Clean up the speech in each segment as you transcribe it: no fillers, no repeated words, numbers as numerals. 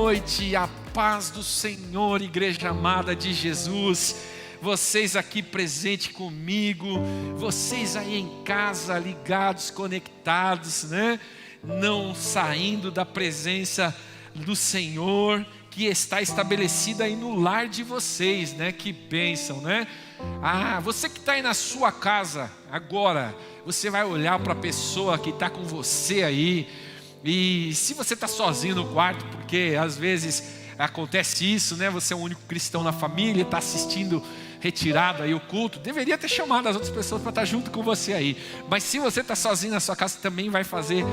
noite, a paz do Senhor, igreja amada de Jesus. Vocês aqui presentes comigo, vocês aí em casa, ligados, conectados, né? Não saindo da presença do Senhor, que está estabelecida aí no lar de vocês, né? Que bênção, né? Você que está aí na sua casa agora, você vai olhar para a pessoa que está com você aí, e se você está sozinho no quarto, porque às vezes acontece isso, né? Você é o único cristão na família, está assistindo retirado aí o culto, deveria ter chamado as outras pessoas para estar junto com você aí. Mas se você está sozinho na sua casa, também vai fazer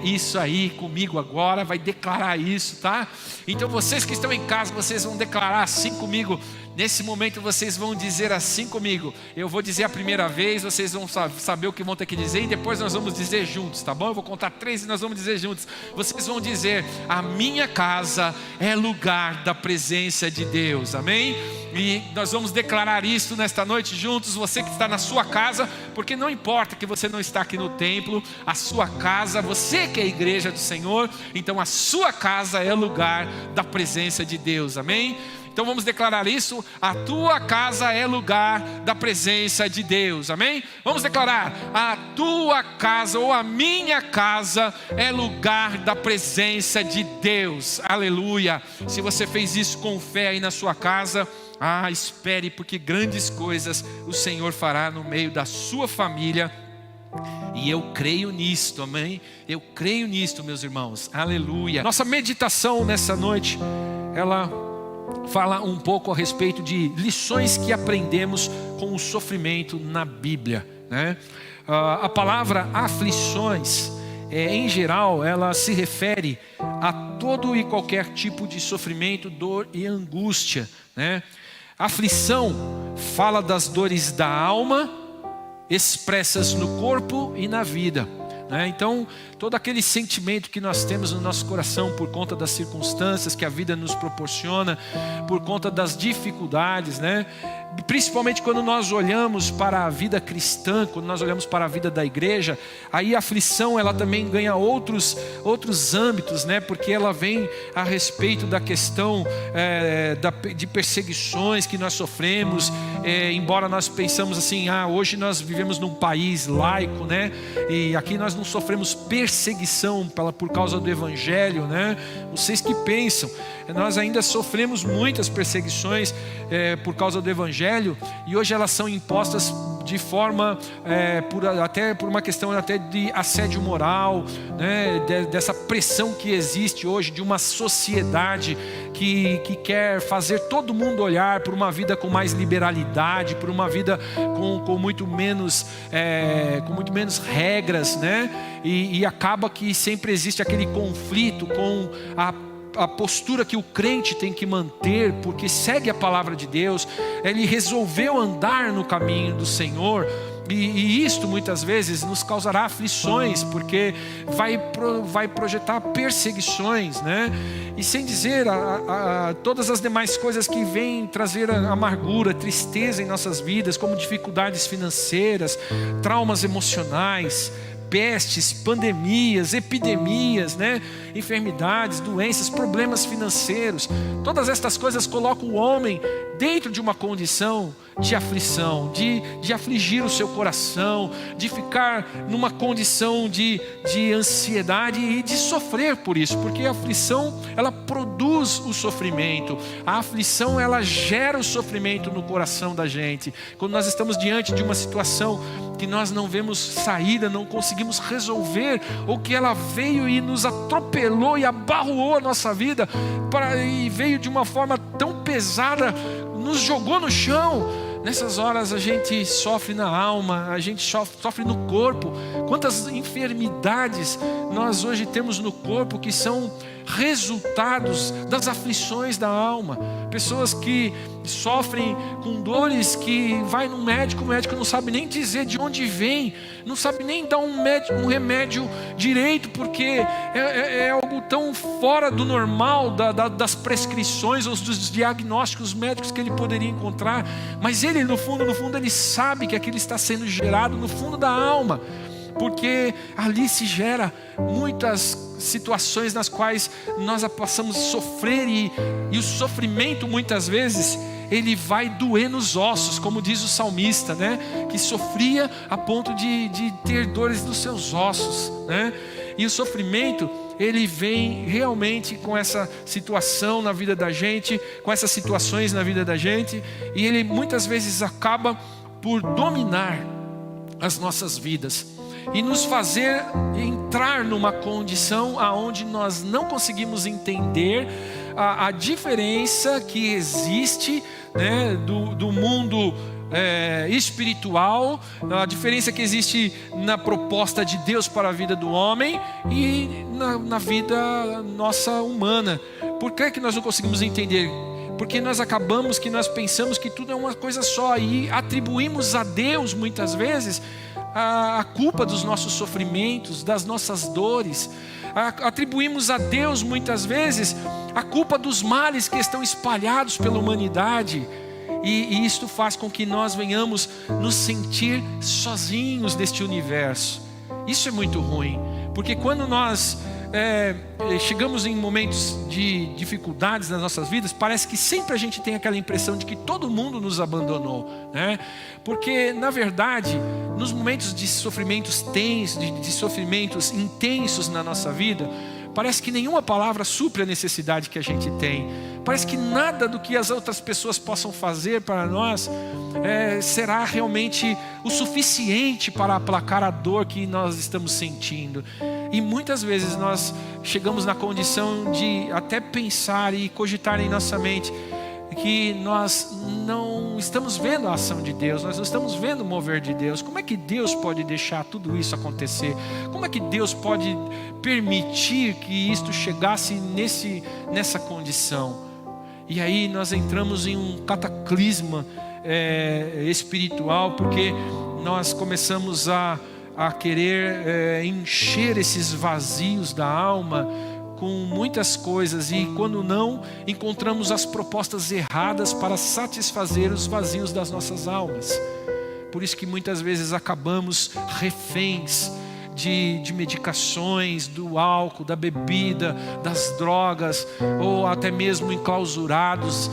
isso aí comigo agora, vai declarar isso, tá? Então vocês que estão em casa, vocês vão declarar assim comigo. Nesse momento vocês vão dizer assim comigo. Eu vou dizer a primeira vez, vocês vão saber o que vão ter que dizer, e depois nós vamos dizer juntos, tá bom? Eu vou contar 3 e nós vamos dizer juntos. Vocês vão dizer: a minha casa é lugar da presença de Deus, amém? E nós vamos declarar isso nesta noite juntos. Você que está na sua casa, porque não importa que você não está aqui no templo, a sua casa, você que é a igreja do Senhor, então a sua casa é lugar da presença de Deus, amém? Então vamos declarar isso: a tua casa é lugar da presença de Deus, amém? Vamos declarar: a tua casa ou a minha casa é lugar da presença de Deus, aleluia. Se você fez isso com fé aí na sua casa, espere, porque grandes coisas o Senhor fará no meio da sua família. E eu creio nisto, amém? Eu creio nisto, meus irmãos, aleluia. Nossa meditação nessa noite, ela fala um pouco a respeito de lições que aprendemos com o sofrimento na Bíblia, né? A palavra aflições, em geral, ela se refere a todo e qualquer tipo de sofrimento, dor e angústia, né? Aflição fala das dores da alma expressas no corpo e na vida, né? Então, todo aquele sentimento que nós temos no nosso coração por conta das circunstâncias que a vida nos proporciona, por conta das dificuldades, né? Principalmente quando nós olhamos para a vida cristã, quando nós olhamos para a vida da igreja, aí a aflição ela também ganha outros âmbitos, né? Porque ela vem a respeito da questão de perseguições que nós sofremos, embora nós pensamos assim, hoje nós vivemos num país laico, né? E aqui nós não sofremos perseguição por causa do evangelho, né? Vocês que pensam, nós ainda sofremos muitas perseguições por causa do evangelho, e hoje elas são impostas de forma até por uma questão até de assédio moral, né? Dessa pressão que existe hoje de uma sociedade que quer fazer todo mundo olhar por uma vida com mais liberalidade, por uma vida com muito menos regras, né? E acaba que sempre existe aquele conflito com a postura que o crente tem que manter, porque segue a palavra de Deus. Ele resolveu andar no caminho do Senhor, e isto muitas vezes nos causará aflições, porque vai projetar perseguições, né? E sem dizer todas as demais coisas que vêm trazer amargura, tristeza em nossas vidas, como dificuldades financeiras, traumas emocionais, pestes, pandemias, epidemias, né? Enfermidades, doenças, problemas financeiros. Todas estas coisas colocam o homem dentro de uma condição de aflição, de afligir o seu coração, de ficar numa condição de ansiedade e de sofrer por isso, porque a aflição ela produz o sofrimento, a aflição ela gera o sofrimento no coração da gente. Quando nós estamos diante de uma situação que nós não vemos saída, não conseguimos resolver, ou que ela veio e nos atropelou e abarroou a nossa vida, e veio de uma forma tão pesada, nos jogou no chão. Nessas horas a gente sofre na alma, a gente sofre no corpo. Quantas enfermidades nós hoje temos no corpo que são resultados das aflições da alma. Pessoas que sofrem com dores, que vai no médico, o médico não sabe nem dizer de onde vem, não sabe nem dar um remédio direito, porque é algo tão fora do normal, das prescrições ou dos diagnósticos médicos que ele poderia encontrar. Mas ele no fundo ele sabe que aquilo está sendo gerado no fundo da alma. porque ali se gera muitas situações nas quais nós passamos a sofrer, e o sofrimento muitas vezes ele vai doer nos ossos, como diz o salmista, né? Que sofria a ponto de ter dores nos seus ossos, né? E o sofrimento, ele vem realmente com essa situação na vida da gente, com essas situações na vida da gente, e ele muitas vezes acaba por dominar as nossas vidas e nos fazer entrar numa condição aonde nós não conseguimos entender a diferença que existe, né, do mundo espiritual, a diferença que existe na proposta de Deus para a vida do homem e na vida nossa humana. Por que nós não conseguimos entender? Porque nós pensamos que tudo é uma coisa só, e atribuímos a Deus muitas vezes a culpa dos nossos sofrimentos, das nossas dores. Atribuímos a Deus muitas vezes a culpa dos males que estão espalhados pela humanidade, e isto faz com que nós venhamos nos sentir sozinhos neste universo. Isso é muito ruim, porque quando nós chegamos em momentos de dificuldades nas nossas vidas, parece que sempre a gente tem aquela impressão de que todo mundo nos abandonou, né? Porque na verdade, nos momentos de sofrimentos tensos, de sofrimentos intensos na nossa vida, parece que nenhuma palavra supre a necessidade que a gente tem. Parece que nada do que as outras pessoas possam fazer para nós será realmente o suficiente para aplacar a dor que nós estamos sentindo. E muitas vezes nós chegamos na condição de até pensar e cogitar em nossa mente que nós não estamos vendo a ação de Deus, nós não estamos vendo o mover de Deus. Como é que Deus pode deixar tudo isso acontecer? Como é que Deus pode permitir que isto chegasse nessa condição? E aí nós entramos em um cataclisma espiritual, porque nós começamos a querer encher esses vazios da alma com muitas coisas, e quando não, encontramos as propostas erradas para satisfazer os vazios das nossas almas. Por isso que muitas vezes acabamos reféns de medicações, do álcool, da bebida, das drogas, ou até mesmo enclausurados,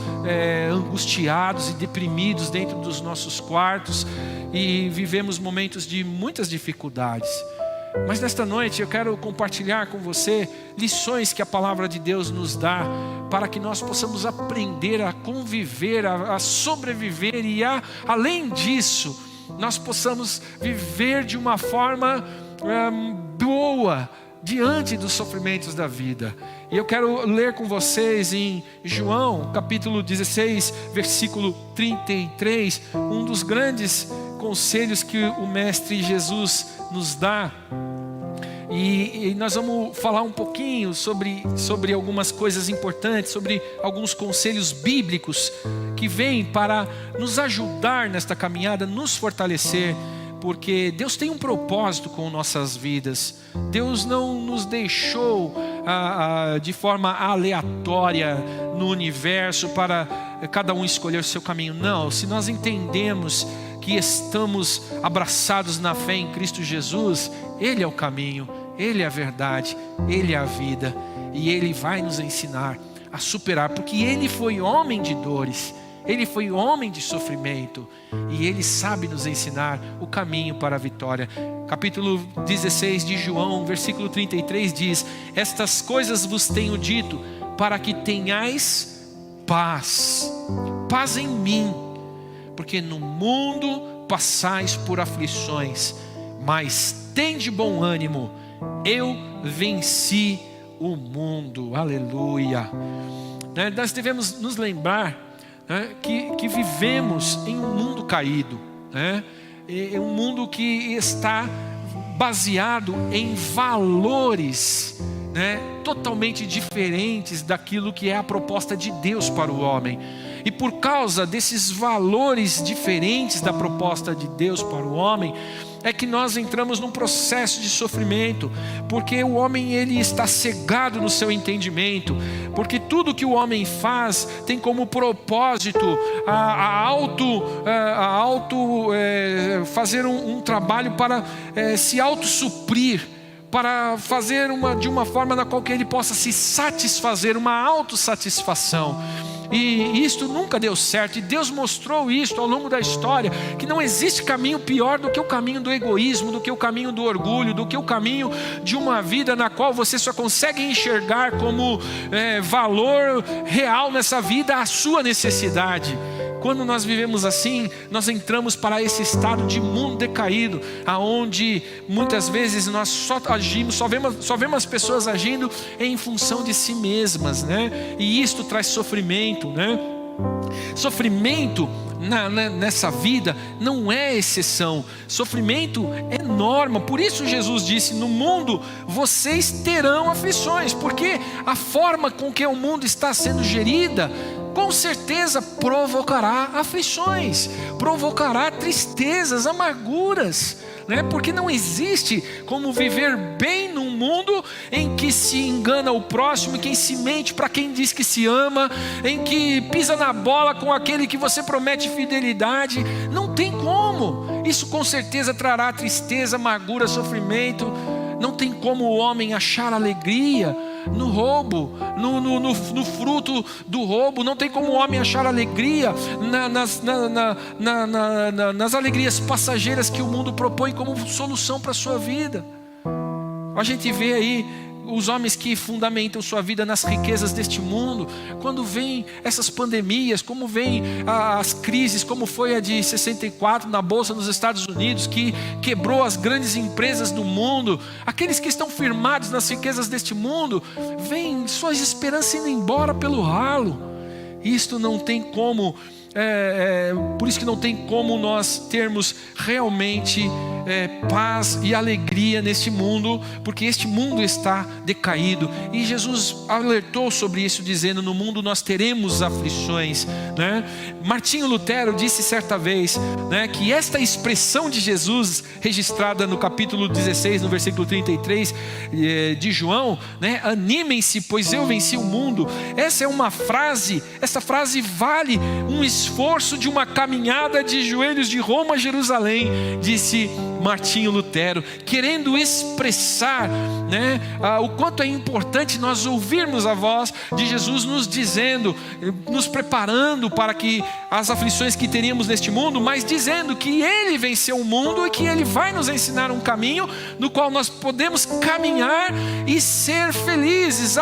angustiados e deprimidos dentro dos nossos quartos, e vivemos momentos de muitas dificuldades. Mas nesta noite eu quero compartilhar com você lições que a palavra de Deus nos dá, para que nós possamos aprender a conviver, a sobreviver, e além disso, nós possamos viver de uma forma boa diante dos sofrimentos da vida. E eu quero ler com vocês em João capítulo 16, versículo 33, um dos grandes conselhos que o Mestre Jesus nos dá. E nós vamos falar um pouquinho sobre algumas coisas importantes, sobre alguns conselhos bíblicos que vêm para nos ajudar nesta caminhada, nos fortalecer, porque Deus tem um propósito com nossas vidas. Deus não nos deixou de forma aleatória no universo para cada um escolher o seu caminho. Não, se nós entendemos que estamos abraçados na fé em Cristo Jesus, Ele é o caminho, Ele é a verdade, Ele é a vida, e Ele vai nos ensinar a superar, porque Ele foi homem de dores, Ele foi homem de sofrimento, e Ele sabe nos ensinar o caminho para a vitória. Capítulo 16 de João, versículo 33 diz: estas coisas vos tenho dito, para que tenhais paz em mim, porque no mundo passais por aflições, mas tende bom ânimo, eu venci o mundo. Aleluia. Nós devemos nos lembrar que vivemos em um mundo caído, é um mundo que está baseado em valores totalmente diferentes daquilo que é a proposta de Deus para o homem. E por causa desses valores diferentes da proposta de Deus para o homem, é que nós entramos num processo de sofrimento, porque o homem ele está cegado no seu entendimento, porque tudo que o homem faz tem como propósito a fazer um trabalho para se autossuprir, para fazer de uma forma na qual que ele possa se satisfazer, uma autossatisfação. E isto nunca deu certo, e Deus mostrou isso ao longo da história, que não existe caminho pior do que o caminho do egoísmo, do que o caminho do orgulho, do que o caminho de uma vida na qual você só consegue enxergar como valor real nessa vida a sua necessidade. Quando nós vivemos assim, nós entramos para esse estado de mundo decaído, aonde muitas vezes nós só agimos, só vemos as pessoas agindo em função de si mesmas, né? E isto traz sofrimento, né? Sofrimento nessa vida não é exceção, sofrimento é norma. Por isso Jesus disse: no mundo vocês terão aflições, porque a forma com que o mundo está sendo gerida com certeza provocará aflições, provocará tristezas, amarguras, né? Porque não existe como viver bem num mundo em que se engana o próximo, em que se mente para quem diz que se ama, em que pisa na bola com aquele que você promete fidelidade. Não tem como. Isso com certeza trará tristeza, amargura, sofrimento. Não tem como o homem achar alegria no roubo, no fruto do roubo. Não tem como o homem achar alegria nas alegrias passageiras que o mundo propõe como solução para a sua vida. A gente vê aí os homens que fundamentam sua vida nas riquezas deste mundo, quando vem essas pandemias, como vem as crises, como foi a de 64 na Bolsa nos Estados Unidos, que quebrou as grandes empresas do mundo, aqueles que estão firmados nas riquezas deste mundo, veem suas esperanças indo embora pelo ralo. Isto não tem como, por isso que não tem como nós termos realmente paz e alegria neste mundo, porque este mundo está decaído. E Jesus alertou sobre isso, dizendo: no mundo nós teremos aflições, né? Martinho Lutero disse certa vez, né, que esta expressão de Jesus, registrada no capítulo 16, no versículo 33 de João, né, animem-se, pois eu venci o mundo. Essa frase vale um esforço de uma caminhada de joelhos de Roma a Jerusalém, disse Martinho Lutero, querendo expressar, né, o quanto é importante nós ouvirmos a voz de Jesus nos dizendo, nos preparando para que as aflições que teríamos neste mundo, mas dizendo que Ele venceu o mundo e que Ele vai nos ensinar um caminho no qual nós podemos caminhar e ser felizes,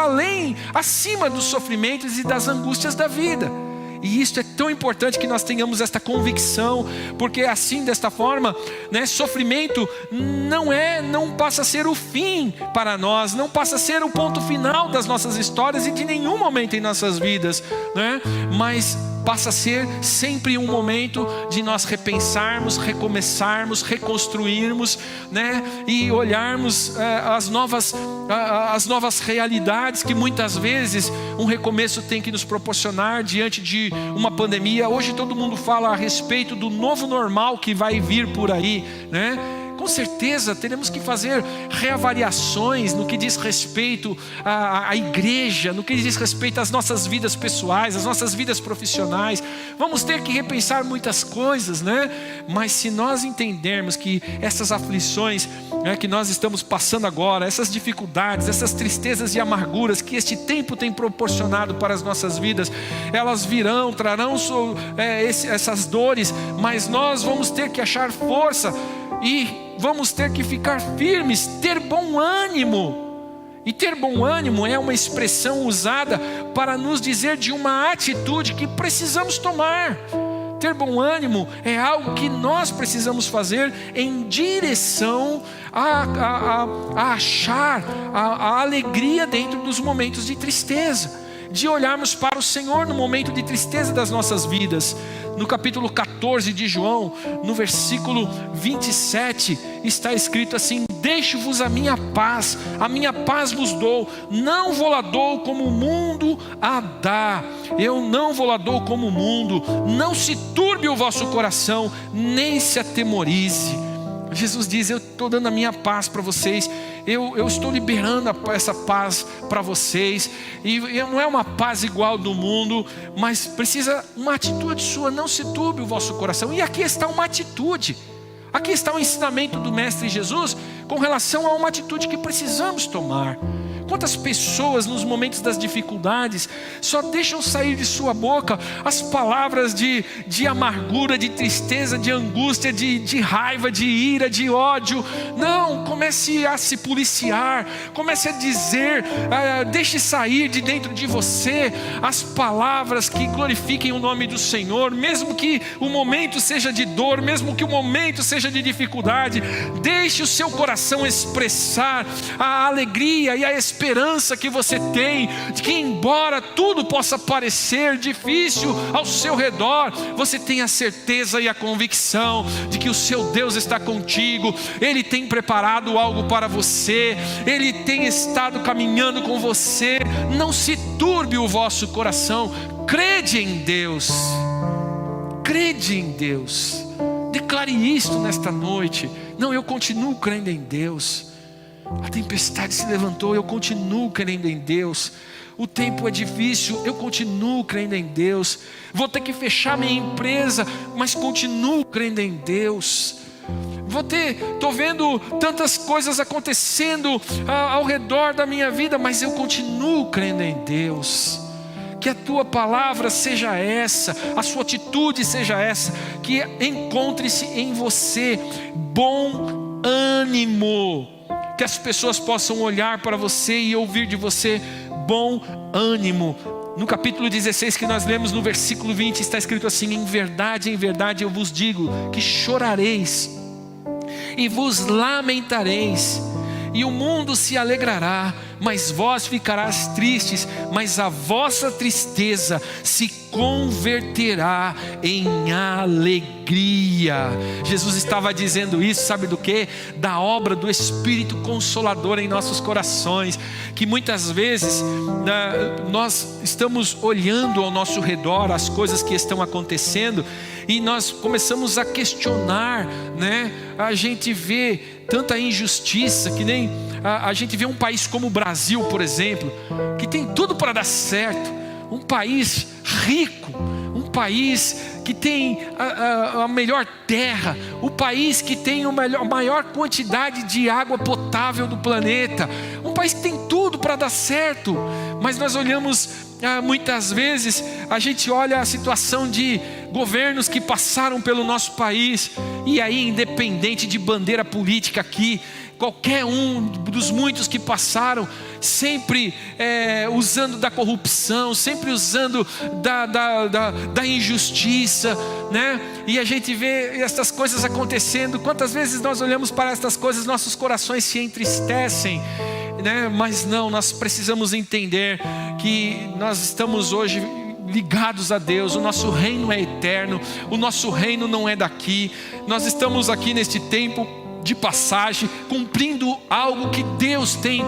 acima dos sofrimentos e das angústias da vida. E isso é tão importante que nós tenhamos esta convicção, porque assim, desta forma, né, sofrimento não passa a ser o fim para nós, não passa a ser o ponto final das nossas histórias e de nenhum momento em nossas vidas, né? Mas passa a ser sempre um momento de nós repensarmos, recomeçarmos, reconstruirmos, né? E olharmos as novas realidades que muitas vezes um recomeço tem que nos proporcionar diante de uma pandemia. Hoje todo mundo fala a respeito do novo normal que vai vir por aí, né? Com certeza teremos que fazer reavaliações no que diz respeito à igreja, no que diz respeito às nossas vidas pessoais, às nossas vidas profissionais. Vamos ter que repensar muitas coisas, né? Mas se nós entendermos que essas aflições, né, que nós estamos passando agora, essas dificuldades, essas tristezas e amarguras que este tempo tem proporcionado para as nossas vidas, elas virão, trarão essas dores, mas nós vamos ter que achar força e vamos ter que ficar firmes, ter bom ânimo. E ter bom ânimo é uma expressão usada para nos dizer de uma atitude que precisamos tomar. Ter bom ânimo é algo que nós precisamos fazer em direção a achar a alegria dentro dos momentos de tristeza, de olharmos para o Senhor no momento de tristeza das nossas vidas. No capítulo 14 de João, no versículo 27, está escrito assim: deixo-vos a minha paz vos dou, não vou lá dou como o mundo a dá. Eu não vou lá dou como o mundo, não se turbe o vosso coração, nem se atemorize. Jesus diz: eu estou dando a minha paz para vocês, eu estou liberando essa paz para vocês, e não é uma paz igual do mundo, mas precisa uma atitude sua, não se turbe o vosso coração. E aqui está uma atitude Aqui está o ensinamento do Mestre Jesus com relação a uma atitude que precisamos tomar. Quantas pessoas nos momentos das dificuldades só deixam sair de sua boca as palavras de amargura, de tristeza, de angústia, de raiva, de ira, de ódio. Não, comece a se policiar, comece a dizer, deixe sair de dentro de você as palavras que glorifiquem o nome do Senhor, mesmo que o momento seja de dor, mesmo que o momento seja de dificuldade. Deixe o seu coração expressar a alegria e a esperança que você tem, de que embora tudo possa parecer difícil ao seu redor, você tem a certeza e a convicção de que o seu Deus está contigo. Ele tem preparado algo para você, Ele tem estado caminhando com você. Não se turbe o vosso coração, crede em Deus, crede em Deus. Declare isto nesta noite. Não, eu continuo crendo em Deus. A tempestade se levantou, eu continuo crendo em Deus. O tempo é difícil, eu continuo crendo em Deus. Vou ter que fechar minha empresa, mas continuo crendo em Deus. Estou vendo tantas coisas acontecendo ao redor da minha vida, mas eu continuo crendo em Deus. Que a tua palavra seja essa, a sua atitude seja essa, que encontre-se em você bom ânimo. Que as pessoas possam olhar para você e ouvir de você bom ânimo. No capítulo 16 que nós lemos, no versículo 20, está escrito assim: em verdade eu vos digo que chorareis e vos lamentareis, e o mundo se alegrará, mas vós ficarás tristes, mas a vossa tristeza se converterá em alegria. Jesus estava dizendo isso, sabe do que? Da obra do Espírito Consolador em nossos corações, que muitas vezes nós estamos olhando ao nosso redor as coisas que estão acontecendo e nós começamos a questionar, né? A gente vê tanta injustiça, que nem a gente vê um país como o Brasil, por exemplo, que tem tudo para dar certo, um país rico, um país que tem a melhor terra, o país que tem a maior quantidade de água potável do planeta, um país que tem tudo para dar certo, mas nós olhamos, muitas vezes a gente olha a situação de governos que passaram pelo nosso país, e aí, independente de bandeira política aqui, qualquer um dos muitos que passaram, sempre usando da corrupção, sempre usando da injustiça, né? E a gente vê essas coisas acontecendo. Quantas vezes nós olhamos para essas coisas, nossos corações se entristecem, né? Mas não, nós precisamos entender que nós estamos hoje ligados a Deus. O nosso reino é eterno, o nosso reino não é daqui. Nós estamos aqui neste tempo de passagem, cumprindo algo que Deus tem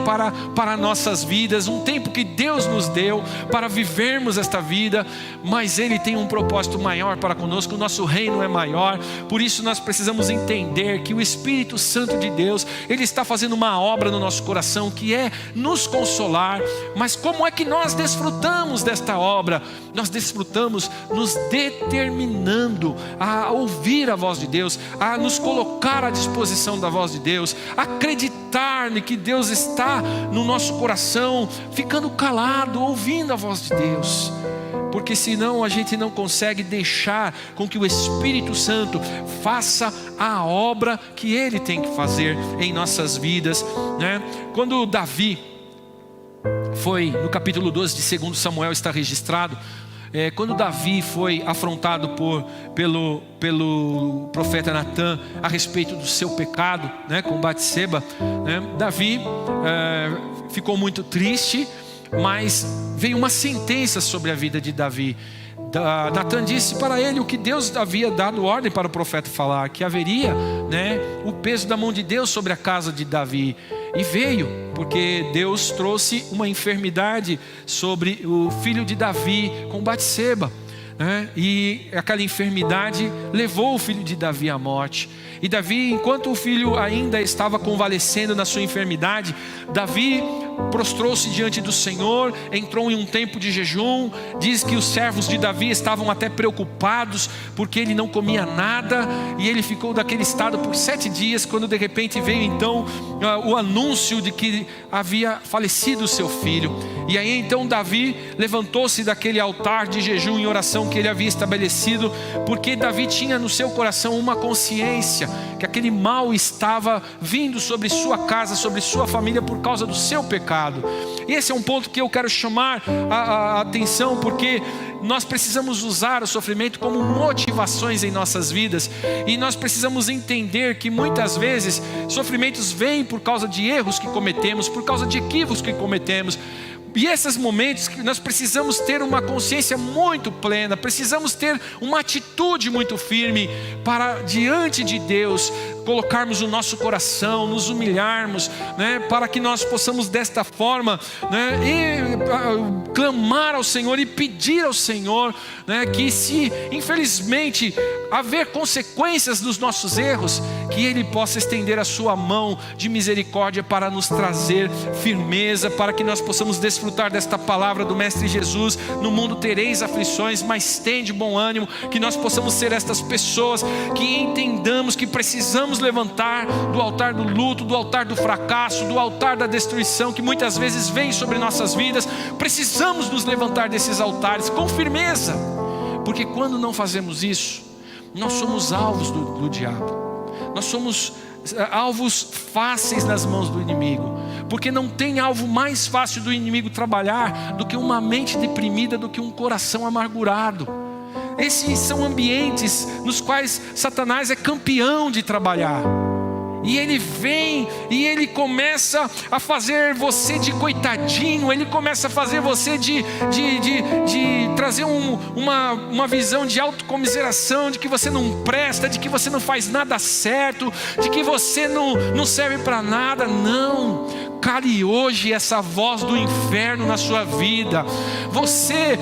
para nossas vidas, um tempo que Deus nos deu para vivermos esta vida, mas Ele tem um propósito maior para conosco. O nosso reino é maior, por isso nós precisamos entender que o Espírito Santo de Deus, Ele está fazendo uma obra no nosso coração, que é nos consolar. Mas como é que nós desfrutamos desta obra? Nós desfrutamos nos determinando a ouvir a voz de Deus, a nos colocar à disposição da voz de Deus, acreditar que Deus está no nosso coração, ficando calado, ouvindo a voz de Deus, porque senão a gente não consegue deixar com que o Espírito Santo faça a obra que Ele tem que fazer em nossas vidas, né? Quando Davi foi, no capítulo 12 de 2 Samuel está registrado, quando Davi foi afrontado pelo profeta Natã a respeito do seu pecado, né, com Batseba, né, Davi ficou muito triste, mas veio uma sentença sobre a vida de Davi. Natã disse para ele o que Deus havia dado ordem para o profeta falar, que haveria, né, o peso da mão de Deus sobre a casa de Davi. E veio, porque Deus trouxe uma enfermidade sobre o filho de Davi com Batseba, né? E aquela enfermidade levou o filho de Davi à morte. E Davi, enquanto o filho ainda estava convalescendo na sua enfermidade, Davi prostrou-se diante do Senhor, entrou em um tempo de jejum. Diz que os servos de Davi estavam até preocupados, porque ele não comia nada, e ele ficou daquele estado por 7 dias, quando de repente veio então o anúncio de que havia falecido o seu filho. E aí então Davi levantou-se daquele altar de jejum e oração que ele havia estabelecido, porque Davi tinha no seu coração uma consciência que aquele mal estava vindo sobre sua casa, sobre sua família, por causa do seu pecado. E esse é um ponto que eu quero chamar a atenção, porque nós precisamos usar o sofrimento como motivações em nossas vidas, e nós precisamos entender que muitas vezes sofrimentos vêm por causa de erros que cometemos, por causa de equívocos que cometemos. E esses momentos que nós precisamos ter uma consciência muito plena, precisamos ter uma atitude muito firme para diante de Deus colocarmos o nosso coração, nos humilharmos, né, para que nós possamos desta forma, né, clamar ao Senhor e pedir ao Senhor, né, que se infelizmente haver consequências dos nossos erros, que Ele possa estender a sua mão de misericórdia para nos trazer firmeza, para que nós possamos desfrutar desta palavra do Mestre Jesus. No mundo tereis aflições, mas tende bom ânimo. Que nós possamos ser estas pessoas que entendamos que precisamos levantar do altar do luto, do altar do fracasso, do altar da destruição que muitas vezes vem sobre nossas vidas. Precisamos nos levantar desses altares com firmeza, porque quando não fazemos isso, nós somos alvos do diabo. Nós somos alvos fáceis nas mãos do inimigo, porque não tem alvo mais fácil do inimigo trabalhar do que uma mente deprimida, do que um coração amargurado. Esses são ambientes nos quais Satanás é campeão de trabalhar. E ele vem e ele começa a fazer você de coitadinho, ele começa a fazer você de trazer uma visão de autocomiseração, de que você não presta, de que você não faz nada certo, de que você não serve para nada. Não, cale hoje essa voz do inferno na sua vida. Você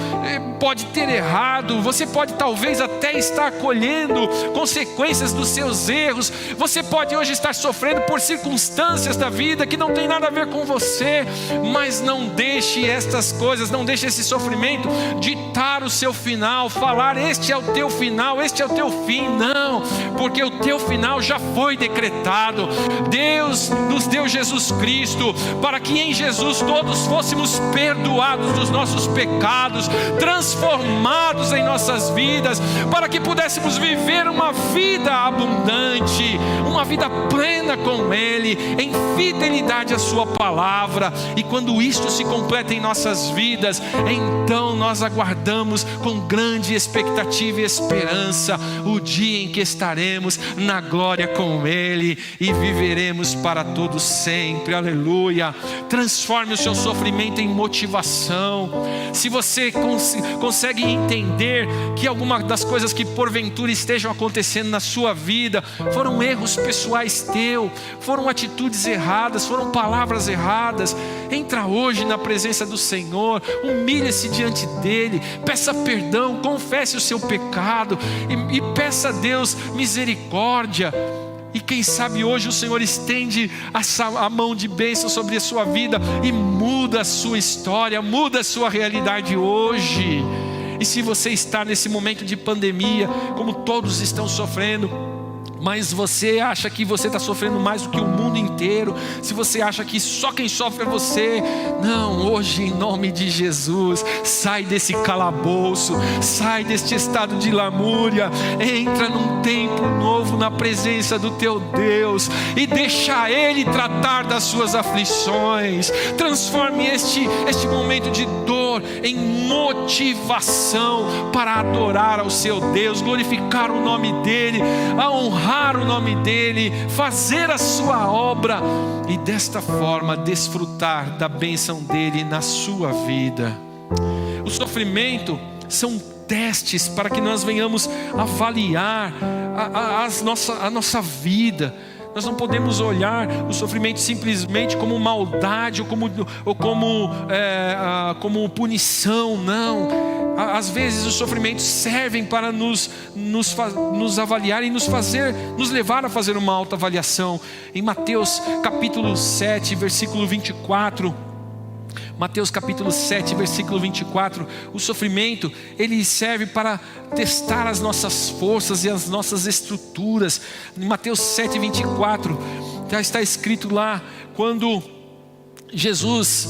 pode ter errado, você pode talvez até estar colhendo consequências dos seus erros, você pode hoje estar sofrendo por circunstâncias da vida que não tem nada a ver com você, mas não deixe estas coisas, não deixe esse sofrimento ditar o seu final, falar este é o teu final, este é o teu fim. Não, porque o teu final já foi decretado. Deus nos deu Jesus Cristo para que em Jesus todos fôssemos perdoados dos nossos pecados, transformados em nossas vidas, para que pudéssemos viver uma vida abundante, uma vida plena com Ele, em fidelidade à sua palavra. E quando isto se completa em nossas vidas, então nós aguardamos com grande expectativa e esperança o dia em que estaremos na glória com Ele e viveremos para todos sempre. Aleluia. Transforme o seu sofrimento em motivação. Se você consegue entender que alguma das coisas que porventura estejam acontecendo na sua vida foram erros pessoais teus, foram atitudes erradas, foram palavras erradas, entra hoje na presença do Senhor, humilhe-se diante dEle, peça perdão, confesse o seu pecado e peça a Deus misericórdia. E quem sabe hoje o Senhor estende a mão de bênção sobre a sua vida e muda a sua história, muda a sua realidade hoje. E se você está nesse momento de pandemia, como todos estão sofrendo, mas você acha que você está sofrendo mais do que o mundo inteiro, se você acha que só quem sofre é você, não, hoje em nome de Jesus, sai desse calabouço, sai deste estado de lamúria, entra num tempo novo na presença do teu Deus e deixa Ele tratar das suas aflições. Transforme este momento de dor em motivação para adorar ao seu Deus, glorificar o nome dEle, a honrar o nome dEle, fazer a sua obra e desta forma desfrutar da bênção dEle na sua vida. O sofrimento são testes para que nós venhamos avaliar a nossa vida. Nós não podemos olhar o sofrimento simplesmente como maldade ou como punição, não. Às vezes os sofrimentos servem para nos avaliar e nos levar a fazer uma autoavaliação. Em Mateus capítulo 7, versículo 24, Mateus capítulo 7, versículo 24, o sofrimento, ele serve para testar as nossas forças e as nossas estruturas. Em Mateus 7, 24, já está escrito lá, quando Jesus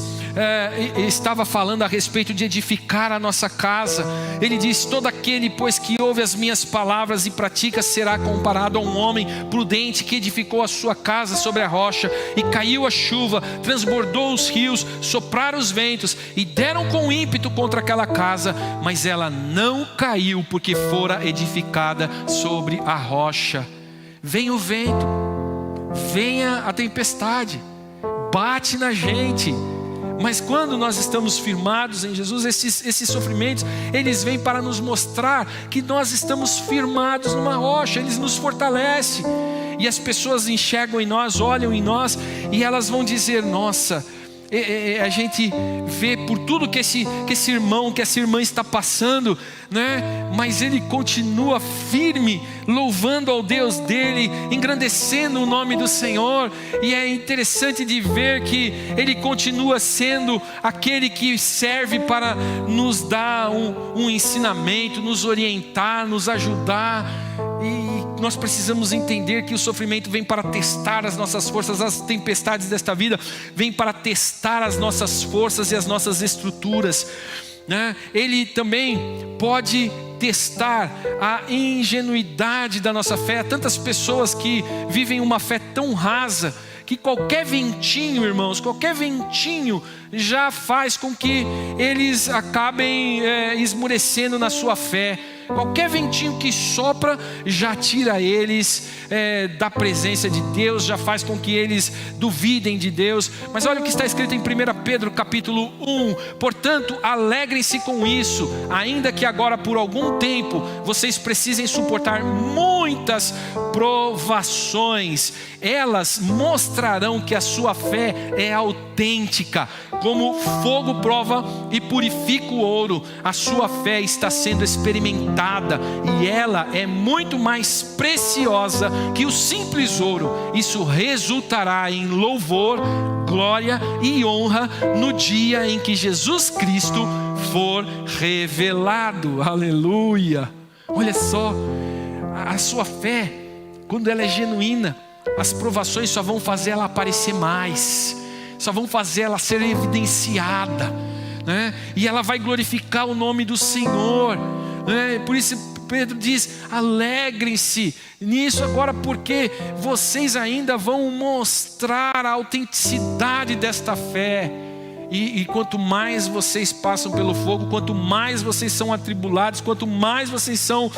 estava falando a respeito de edificar a nossa casa, ele diz: todo aquele pois que ouve as minhas palavras e pratica será comparado a um homem prudente que edificou a sua casa sobre a rocha, e caiu a chuva, transbordou os rios, sopraram os ventos e deram com ímpeto contra aquela casa, mas ela não caiu, porque fora edificada sobre a rocha. Vem o vento, venha a tempestade, bate na gente, mas quando nós estamos firmados em Jesus, esses sofrimentos, eles vêm para nos mostrar que nós estamos firmados numa rocha, eles nos fortalecem, e as pessoas enxergam em nós, olham em nós, e elas vão dizer: nossa, a gente vê por tudo que esse irmão, que essa irmã está passando, né? Mas ele continua firme, louvando ao Deus dele, engrandecendo o nome do Senhor. E é interessante de ver que ele continua sendo aquele que serve para nos dar um ensinamento, nos orientar, nos ajudar. E nós precisamos entender que o sofrimento vem para testar as nossas forças, as tempestades desta vida vêm para testar as nossas forças e as nossas estruturas, né? Ele também pode testar a ingenuidade da nossa fé. Há tantas pessoas que vivem uma fé tão rasa, que qualquer ventinho, irmãos, qualquer ventinho já faz com que eles acabem esmurecendo na sua fé. Qualquer ventinho que sopra já tira eles da presença de Deus, já faz com que eles duvidem de Deus. Mas olha o que está escrito em 1 Pedro capítulo 1: portanto, alegrem-se com isso, ainda que agora por algum tempo vocês precisem suportar muitas provações. Elas mostrarão que a sua fé é autêntica. Como fogo prova e purifica o ouro, a sua fé está sendo experimentada, e ela é muito mais preciosa que o simples ouro. Isso resultará em louvor, glória e honra no dia em que Jesus Cristo for revelado. Aleluia! Olha só, a sua fé, quando ela é genuína, as provações só vão fazer ela aparecer mais, só vão fazer ela ser evidenciada, né? E ela vai glorificar o nome do Senhor, né? Por isso Pedro diz: alegrem-se nisso agora, porque vocês ainda vão mostrar a autenticidade desta fé. E quanto mais vocês passam pelo fogo, quanto mais vocês são atribulados, quanto mais vocês são,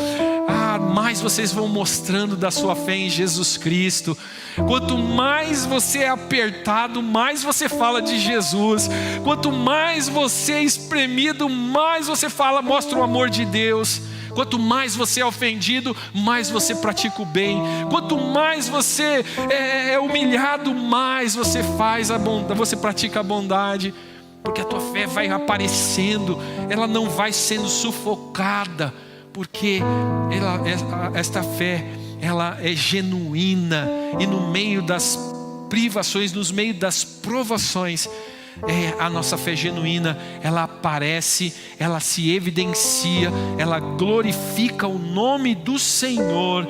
mais vocês vão mostrando da sua fé em Jesus Cristo. Quanto mais você é apertado, mais você fala de Jesus. Quanto mais você é espremido, mais você fala, mostra o amor de Deus. Quanto mais você é ofendido, mais você pratica o bem. Quanto mais você é humilhado, mais você faz a bondade, você pratica a bondade. Porque a tua fé vai aparecendo, ela não vai sendo sufocada, porque esta fé, ela é genuína. E no meio das privações, no meio das provações, a nossa fé genuína, ela aparece, ela se evidencia, ela glorifica o nome do Senhor,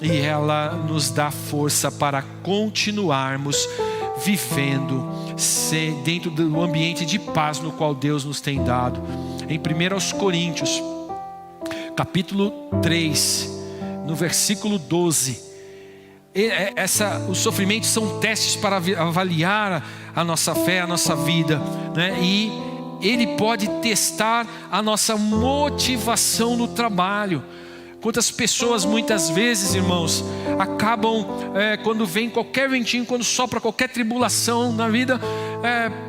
e ela nos dá força para continuarmos vivendo dentro do ambiente de paz no qual Deus nos tem dado. Em 1 Coríntios capítulo 3, no versículo 12, os sofrimentos são testes para avaliar a nossa fé, a nossa vida, né? E ele pode testar a nossa motivação no trabalho. Quantas pessoas muitas vezes, irmãos, acabam, quando vem qualquer ventinho, quando sopra qualquer tribulação na vida,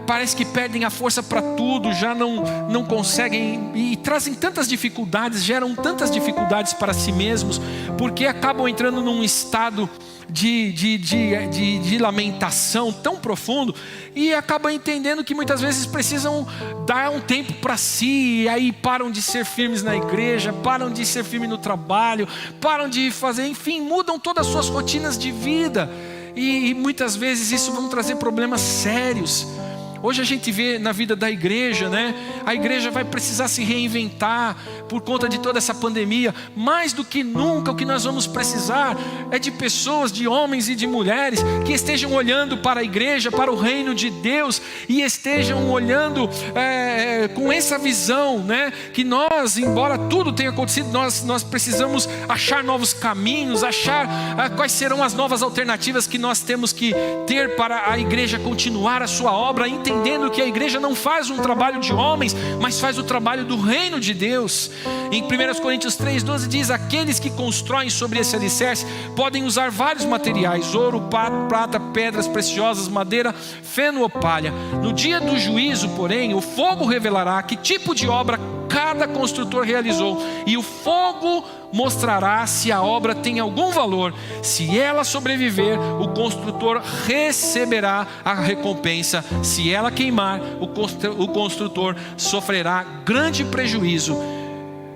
parece que perdem a força para tudo, já não conseguem, e trazem tantas dificuldades, geram tantas dificuldades para si mesmos, porque acabam entrando num estado de lamentação tão profundo, e acabam entendendo que muitas vezes precisam dar um tempo para si, e aí param de ser firmes na igreja, param de ser firmes no trabalho, param de fazer, enfim, mudam todas as suas rotinas de vida, e muitas vezes isso vai trazer problemas sérios. Hoje a gente vê na vida da igreja, né? A igreja vai precisar se reinventar por conta de toda essa pandemia. Mais do que nunca, o que nós vamos precisar é de pessoas, de homens e de mulheres que estejam olhando para a igreja, para o reino de Deus, e estejam olhando com essa visão, né? Que nós, embora tudo tenha acontecido, nós precisamos achar novos caminhos, achar quais serão as novas alternativas que nós temos que ter para a igreja continuar a sua obra, entendendo que a igreja não faz um trabalho de homens, mas faz o trabalho do reino de Deus. Em 1 Coríntios 3,12 diz: aqueles que constroem sobre esse alicerce podem usar vários materiais: ouro, prata, pedras preciosas, madeira, feno ou palha. No dia do juízo, porém, o fogo revelará que tipo de obra cada construtor realizou, e o fogo mostrará se a obra tem algum valor. Se ela sobreviver, o construtor receberá a recompensa. Se ela queimar, o construtor sofrerá grande prejuízo.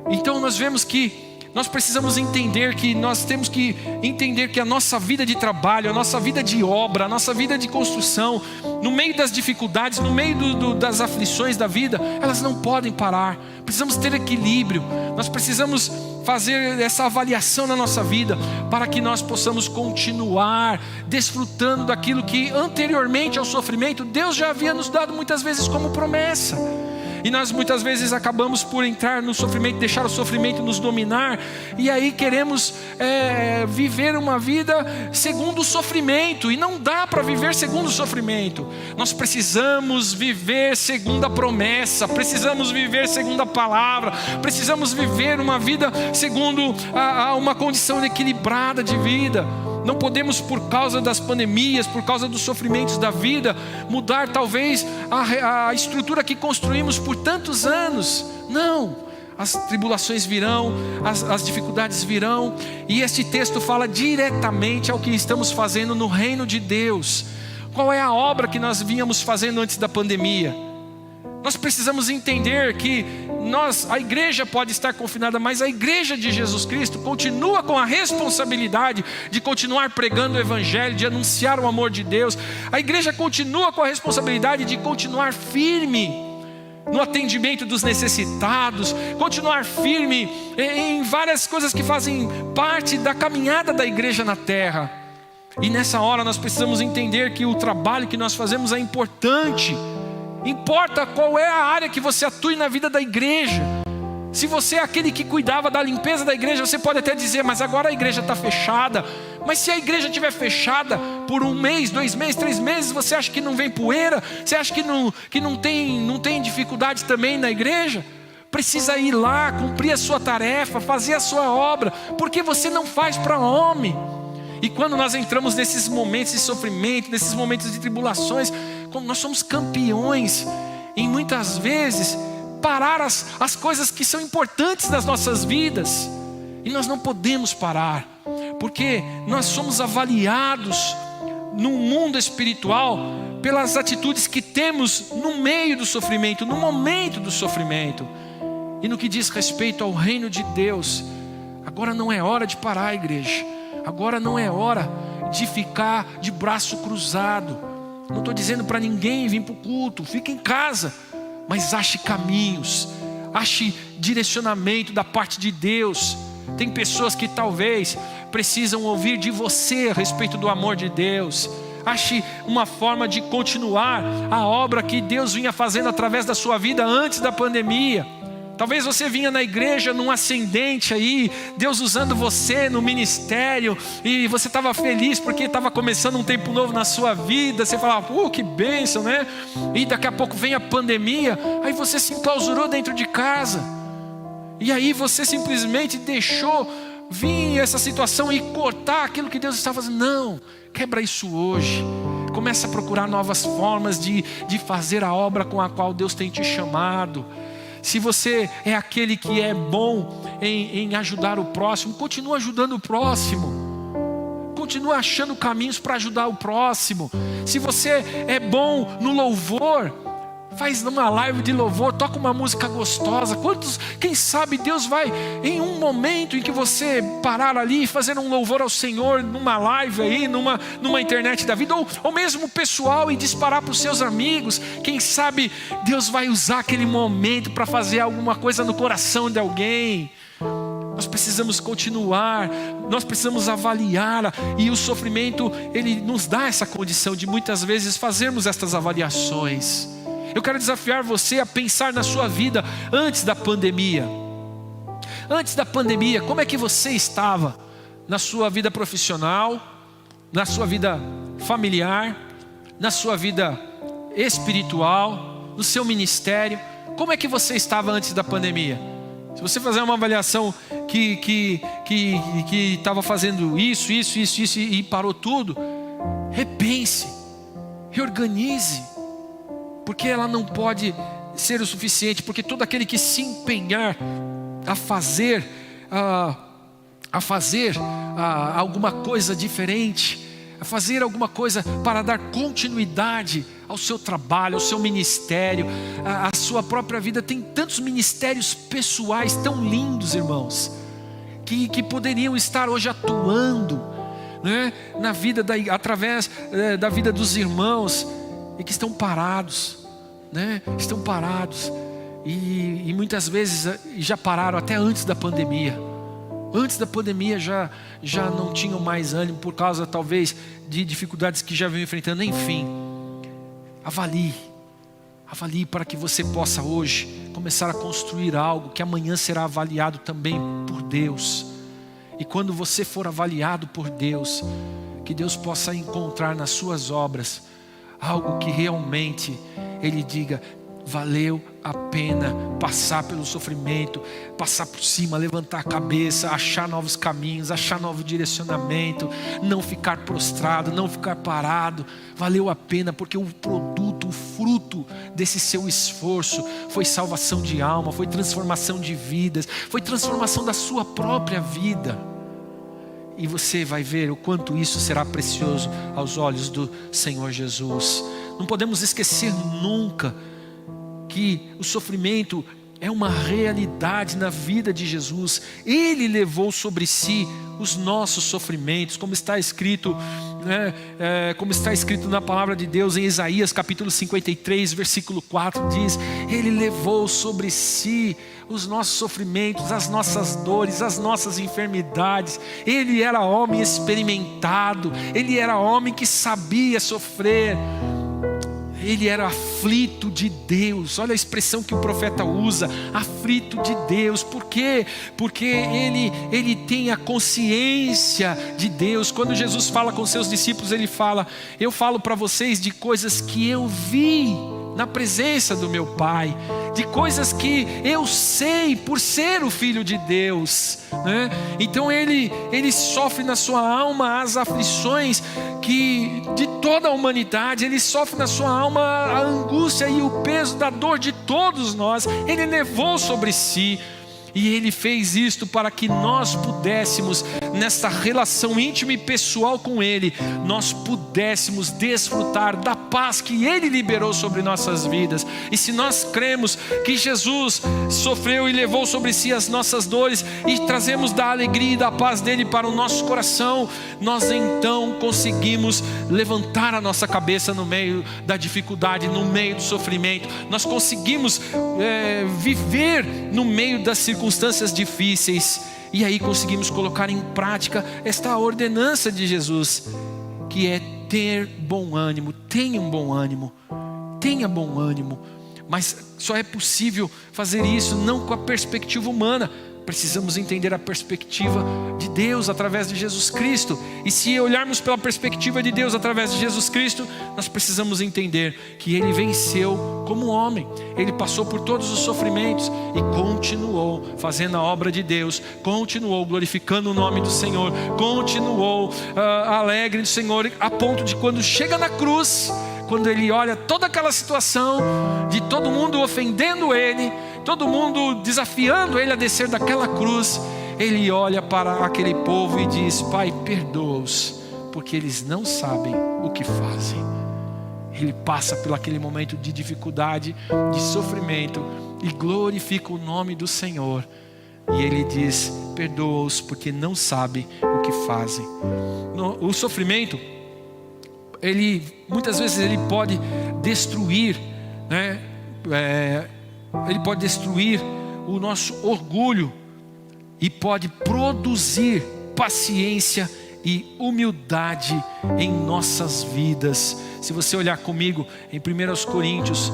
Então nós vemos que nós precisamos entender que nós temos que entender que a nossa vida de trabalho, a nossa vida de obra, a nossa vida de construção, no meio das dificuldades, no meio das aflições da vida, elas não podem parar. Precisamos ter equilíbrio. Nós precisamos fazer essa avaliação na nossa vida para que nós possamos continuar desfrutando daquilo que anteriormente ao sofrimento Deus já havia nos dado muitas vezes como promessa. E nós muitas vezes acabamos por entrar no sofrimento, deixar o sofrimento nos dominar, e aí queremos viver uma vida segundo o sofrimento, e não dá para viver segundo o sofrimento. Nós precisamos viver segundo a promessa, precisamos viver segundo a palavra, precisamos viver uma vida segundo uma condição equilibrada de vida. Não podemos, por causa das pandemias, por causa dos sofrimentos da vida, mudar talvez a estrutura que construímos por tantos anos. Não, as tribulações virão, as dificuldades virão, e este texto fala diretamente ao que estamos fazendo no reino de Deus. Qual é a obra que nós vínhamos fazendo antes da pandemia? Nós precisamos entender que a igreja pode estar confinada, mas a igreja de Jesus Cristo continua com a responsabilidade de continuar pregando o evangelho, de anunciar o amor de Deus. A igreja continua com a responsabilidade de continuar firme no atendimento dos necessitados, continuar firme em várias coisas que fazem parte da caminhada da igreja na terra. E nessa hora nós precisamos entender que o trabalho que nós fazemos é importante. Importa qual é a área que você atue na vida da igreja. Se você é aquele que cuidava da limpeza da igreja, você pode até dizer: mas agora a igreja está fechada. Mas se a igreja estiver fechada por 1 mês, 2 meses, 3 meses, você acha que não vem poeira? Você acha que não tem dificuldade também na igreja? Precisa ir lá, cumprir a sua tarefa, fazer a sua obra, porque você não faz para homem. E quando nós entramos nesses momentos de sofrimento, nesses momentos de tribulações, como nós somos campeões em muitas vezes parar as coisas que são importantes nas nossas vidas. E nós não podemos parar, porque nós somos avaliados no mundo espiritual pelas atitudes que temos no meio do sofrimento, no momento do sofrimento. E no que diz respeito ao reino de Deus, agora não é hora de parar, igreja. Agora não é hora de ficar de braço cruzado. Não estou dizendo para ninguém vir para o culto, fique em casa, mas ache caminhos, ache direcionamento da parte de Deus. Tem pessoas que talvez precisam ouvir de você a respeito do amor de Deus. Ache uma forma de continuar a obra que Deus vinha fazendo através da sua vida antes da pandemia. Talvez você vinha na igreja num ascendente aí, Deus usando você no ministério, e você estava feliz porque estava começando um tempo novo na sua vida. Você falava: que bênção, né? E daqui a pouco vem a pandemia, aí você se enclausurou dentro de casa, e aí você simplesmente deixou vir essa situação e cortar aquilo que Deus estava fazendo. Não, quebra isso hoje. Começa a procurar novas formas de fazer a obra com a qual Deus tem te chamado. Se você é aquele que é bom em ajudar o próximo, continua ajudando o próximo. Continua achando caminhos para ajudar o próximo. Se você é bom no louvor, Faz numa live de louvor, toca uma música gostosa. Quem sabe Deus vai, em um momento em que você parar ali e fazer um louvor ao Senhor, numa live aí, numa internet da vida, ou mesmo pessoal, e disparar para os seus amigos. Quem sabe Deus vai usar aquele momento para fazer alguma coisa no coração de alguém. Nós precisamos continuar, nós precisamos avaliar, e o sofrimento, ele nos dá essa condição de muitas vezes fazermos estas avaliações. Eu quero desafiar você a pensar na sua vida antes da pandemia. Antes da pandemia, como é que você estava na sua vida profissional, na sua vida familiar, na sua vida espiritual, no seu ministério? Como é que você estava antes da pandemia? Se você fazer uma avaliação que estava fazendo isso e parou tudo, repense, reorganize, porque ela não pode ser o suficiente, porque todo aquele que se empenhar a fazer alguma coisa diferente, a fazer alguma coisa para dar continuidade ao seu trabalho, ao seu ministério, à sua própria vida. Tem tantos ministérios pessoais tão lindos, irmãos, que poderiam estar hoje atuando, né, na vida através da vida dos irmãos, e que estão parados, né? Estão parados, e muitas vezes já pararam até antes da pandemia. Antes da pandemia já não tinham mais ânimo, por causa talvez de dificuldades que já vinham enfrentando. Enfim, avalie para que você possa hoje começar a construir algo que amanhã será avaliado também por Deus. E quando você for avaliado por Deus, que Deus possa encontrar nas suas obras algo que realmente Ele diga: valeu a pena passar pelo sofrimento, passar por cima, levantar a cabeça, achar novos caminhos, achar novo direcionamento, não ficar prostrado, não ficar parado. Valeu a pena, porque o produto, o fruto desse seu esforço foi salvação de alma, foi transformação de vidas, foi transformação da sua própria vida. E você vai ver o quanto isso será precioso aos olhos do Senhor Jesus. Não podemos esquecer nunca que o sofrimento é uma realidade na vida de Jesus. Ele levou sobre si os nossos sofrimentos, como está escrito, como está escrito na palavra de Deus em Isaías capítulo 53, versículo 4, diz: Ele levou sobre si os nossos sofrimentos, as nossas dores, as nossas enfermidades. Ele era homem experimentado, ele era homem que sabia sofrer. Ele era aflito de Deus. Olha a expressão que o profeta usa: aflito de Deus. Por quê? Porque ele tem a consciência de Deus. Quando Jesus fala com seus discípulos, ele fala: eu falo para vocês de coisas que eu vi na presença do meu Pai, de coisas que eu sei por ser o Filho de Deus, né? Então ele sofre na sua alma as aflições que de toda a humanidade. Ele sofre na sua alma a angústia e o peso da dor de todos nós. Ele levou sobre si. E Ele fez isto para que nós pudéssemos, nessa relação íntima e pessoal com Ele, nós pudéssemos desfrutar da paz que Ele liberou sobre nossas vidas. E se nós cremos que Jesus sofreu e levou sobre si as nossas dores, e trazemos da alegria e da paz dEle para o nosso coração, nós então conseguimos levantar a nossa cabeça no meio da dificuldade, no meio do sofrimento. Nós conseguimos viver no meio das circunstâncias difíceis, e aí conseguimos colocar em prática esta ordenança de Jesus, que é ter bom ânimo. Tenha um bom ânimo, tenha bom ânimo. Mas só é possível fazer isso não com a perspectiva humana. Precisamos entender a perspectiva de Deus através de Jesus Cristo. E se olharmos pela perspectiva de Deus através de Jesus Cristo, nós precisamos entender que Ele venceu como homem. Ele passou por todos os sofrimentos e continuou fazendo a obra de Deus, continuou glorificando o nome do Senhor, continuou alegre do Senhor, a ponto de quando chega na cruz, quando Ele olha toda aquela situação de todo mundo ofendendo Ele, todo mundo desafiando Ele a descer daquela cruz, Ele olha para aquele povo e diz: Pai, perdoa-os, porque eles não sabem o que fazem. ele passa por aquele momento de dificuldade, de sofrimento, e glorifica o nome do Senhor. E ele diz: perdoa-os porque não sabem o que fazem. O sofrimento, muitas vezes ele pode destruir, né? Ele pode destruir o nosso orgulho e pode produzir paciência e humildade em nossas vidas. Se você olhar comigo em 1 Coríntios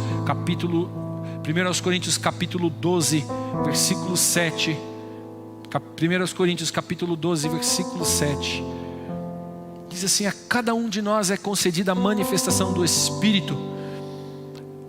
capítulo 12, versículo 7. 1 Coríntios capítulo 12, versículo 7. Diz assim: a cada um de nós é concedida a manifestação do Espírito.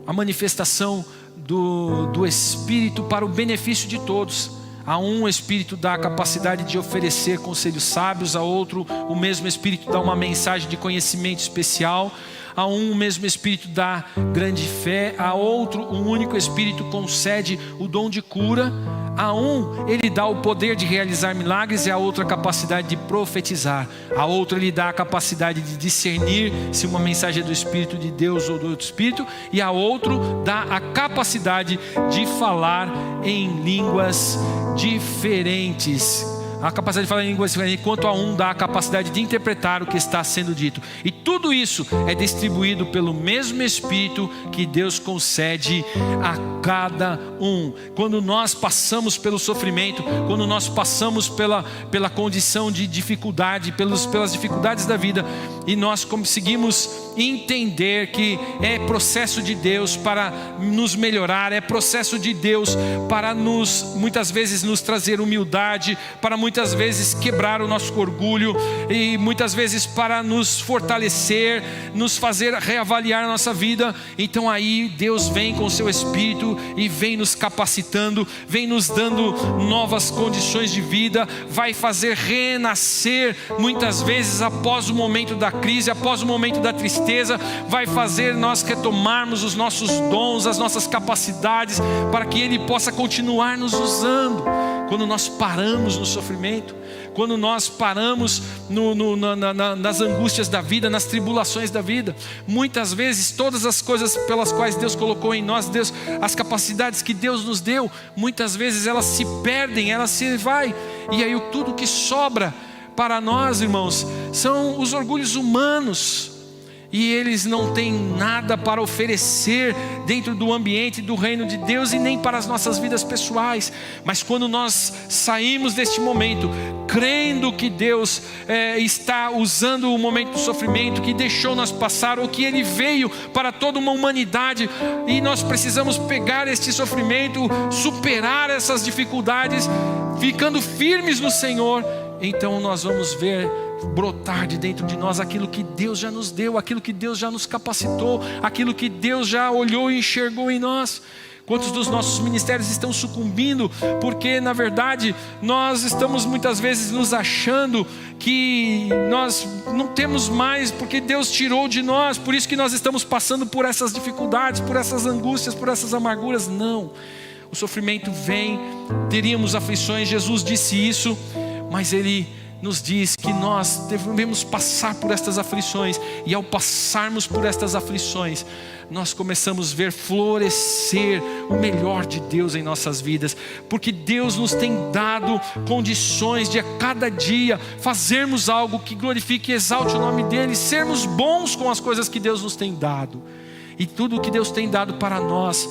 A manifestação do Espírito para o benefício de todos. A um, o Espírito dá a capacidade de oferecer conselhos sábios. A outro, o mesmo Espírito dá uma mensagem de conhecimento especial. A um, o mesmo Espírito dá grande fé. A outro, um único Espírito concede o dom de cura. A um, ele dá o poder de realizar milagres, e a outro a capacidade de profetizar. A outro, ele dá a capacidade de discernir se uma mensagem é do Espírito de Deus ou do outro Espírito. E a outro dá a capacidade de falar em línguas diferentes. A capacidade de falar em línguas diferentes. Enquanto a um dá a capacidade de interpretar o que está sendo dito. E tudo isso é distribuído pelo mesmo Espírito que Deus concede a cada um. Quando nós passamos pelo sofrimento, quando nós passamos pela condição de dificuldade, pelas dificuldades da vida, e nós conseguimos entender que é processo de Deus para nos melhorar, é processo de Deus para muitas vezes nos trazer humildade, para muitas vezes quebrar o nosso orgulho, e muitas vezes para nos fortalecer, nos fazer reavaliar a nossa vida. Então aí Deus vem com o seu Espírito e vem nos capacitando, vem nos dando novas condições de vida, vai fazer renascer muitas vezes após o momento da crise, após o momento da tristeza, vai fazer nós retomarmos os nossos dons, as nossas capacidades, para que Ele possa continuar nos usando. Quando nós paramos no sofrimento, quando nós paramos nas angústias da vida, nas tribulações da vida, muitas vezes todas as coisas pelas quais Deus colocou em nós, as capacidades que Deus nos deu, muitas vezes elas se perdem, elas se vai, e aí tudo que sobra para nós, irmãos, são os orgulhos humanos. E eles não têm nada para oferecer dentro do ambiente do reino de Deus, e nem para as nossas vidas pessoais. Mas quando nós saímos deste momento, crendo que Deus está usando o momento do sofrimento, que deixou nós passar, ou que Ele veio para toda uma humanidade, e nós precisamos pegar este sofrimento, superar essas dificuldades, ficando firmes no Senhor, então nós vamos ver brotar de dentro de nós aquilo que Deus já nos deu, aquilo que Deus já nos capacitou, aquilo que Deus já olhou e enxergou em nós. Quantos dos nossos ministérios estão sucumbindo porque na verdade nós estamos muitas vezes nos achando que nós não temos mais, porque Deus tirou de nós, por isso que nós estamos passando por essas dificuldades, por essas angústias, por essas amarguras? Não, o sofrimento vem, teríamos aflições, Jesus disse isso, mas Ele nos diz que nós devemos passar por estas aflições, e ao passarmos por estas aflições, nós começamos a ver florescer o melhor de Deus em nossas vidas, porque Deus nos tem dado condições de a cada dia fazermos algo que glorifique e exalte o nome dEle, sermos bons com as coisas que Deus nos tem dado, e tudo o que Deus tem dado para nós,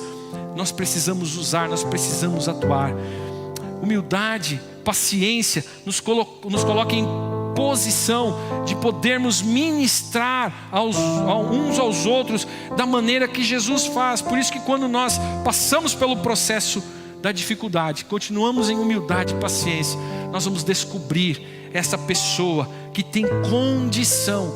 nós precisamos usar, nós precisamos atuar. Humildade, paciência nos coloca em posição de podermos ministrar uns aos outros da maneira que Jesus faz. Por isso que quando nós passamos pelo processo da dificuldade, continuamos em humildade e paciência, nós vamos descobrir essa pessoa que tem condição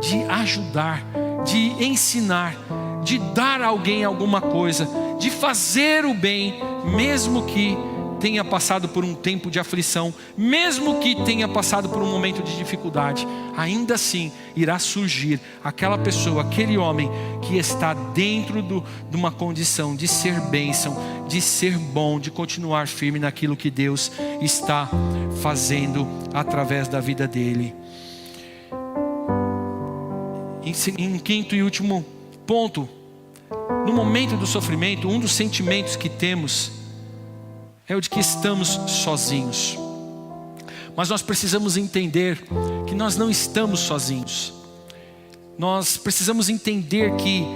de ajudar, de ensinar, de dar a alguém alguma coisa, de fazer o bem, mesmo que tenha passado por um tempo de aflição, mesmo que tenha passado por um momento de dificuldade, ainda assim irá surgir aquela pessoa, aquele homem que está dentro de uma condição de ser bênção, de ser bom, de continuar firme naquilo que Deus está fazendo através da vida dele. Em quinto e último ponto, no momento do sofrimento, um dos sentimentos que temos é o de que estamos sozinhos. Mas nós precisamos entender que nós não estamos sozinhos. Nós precisamos entender que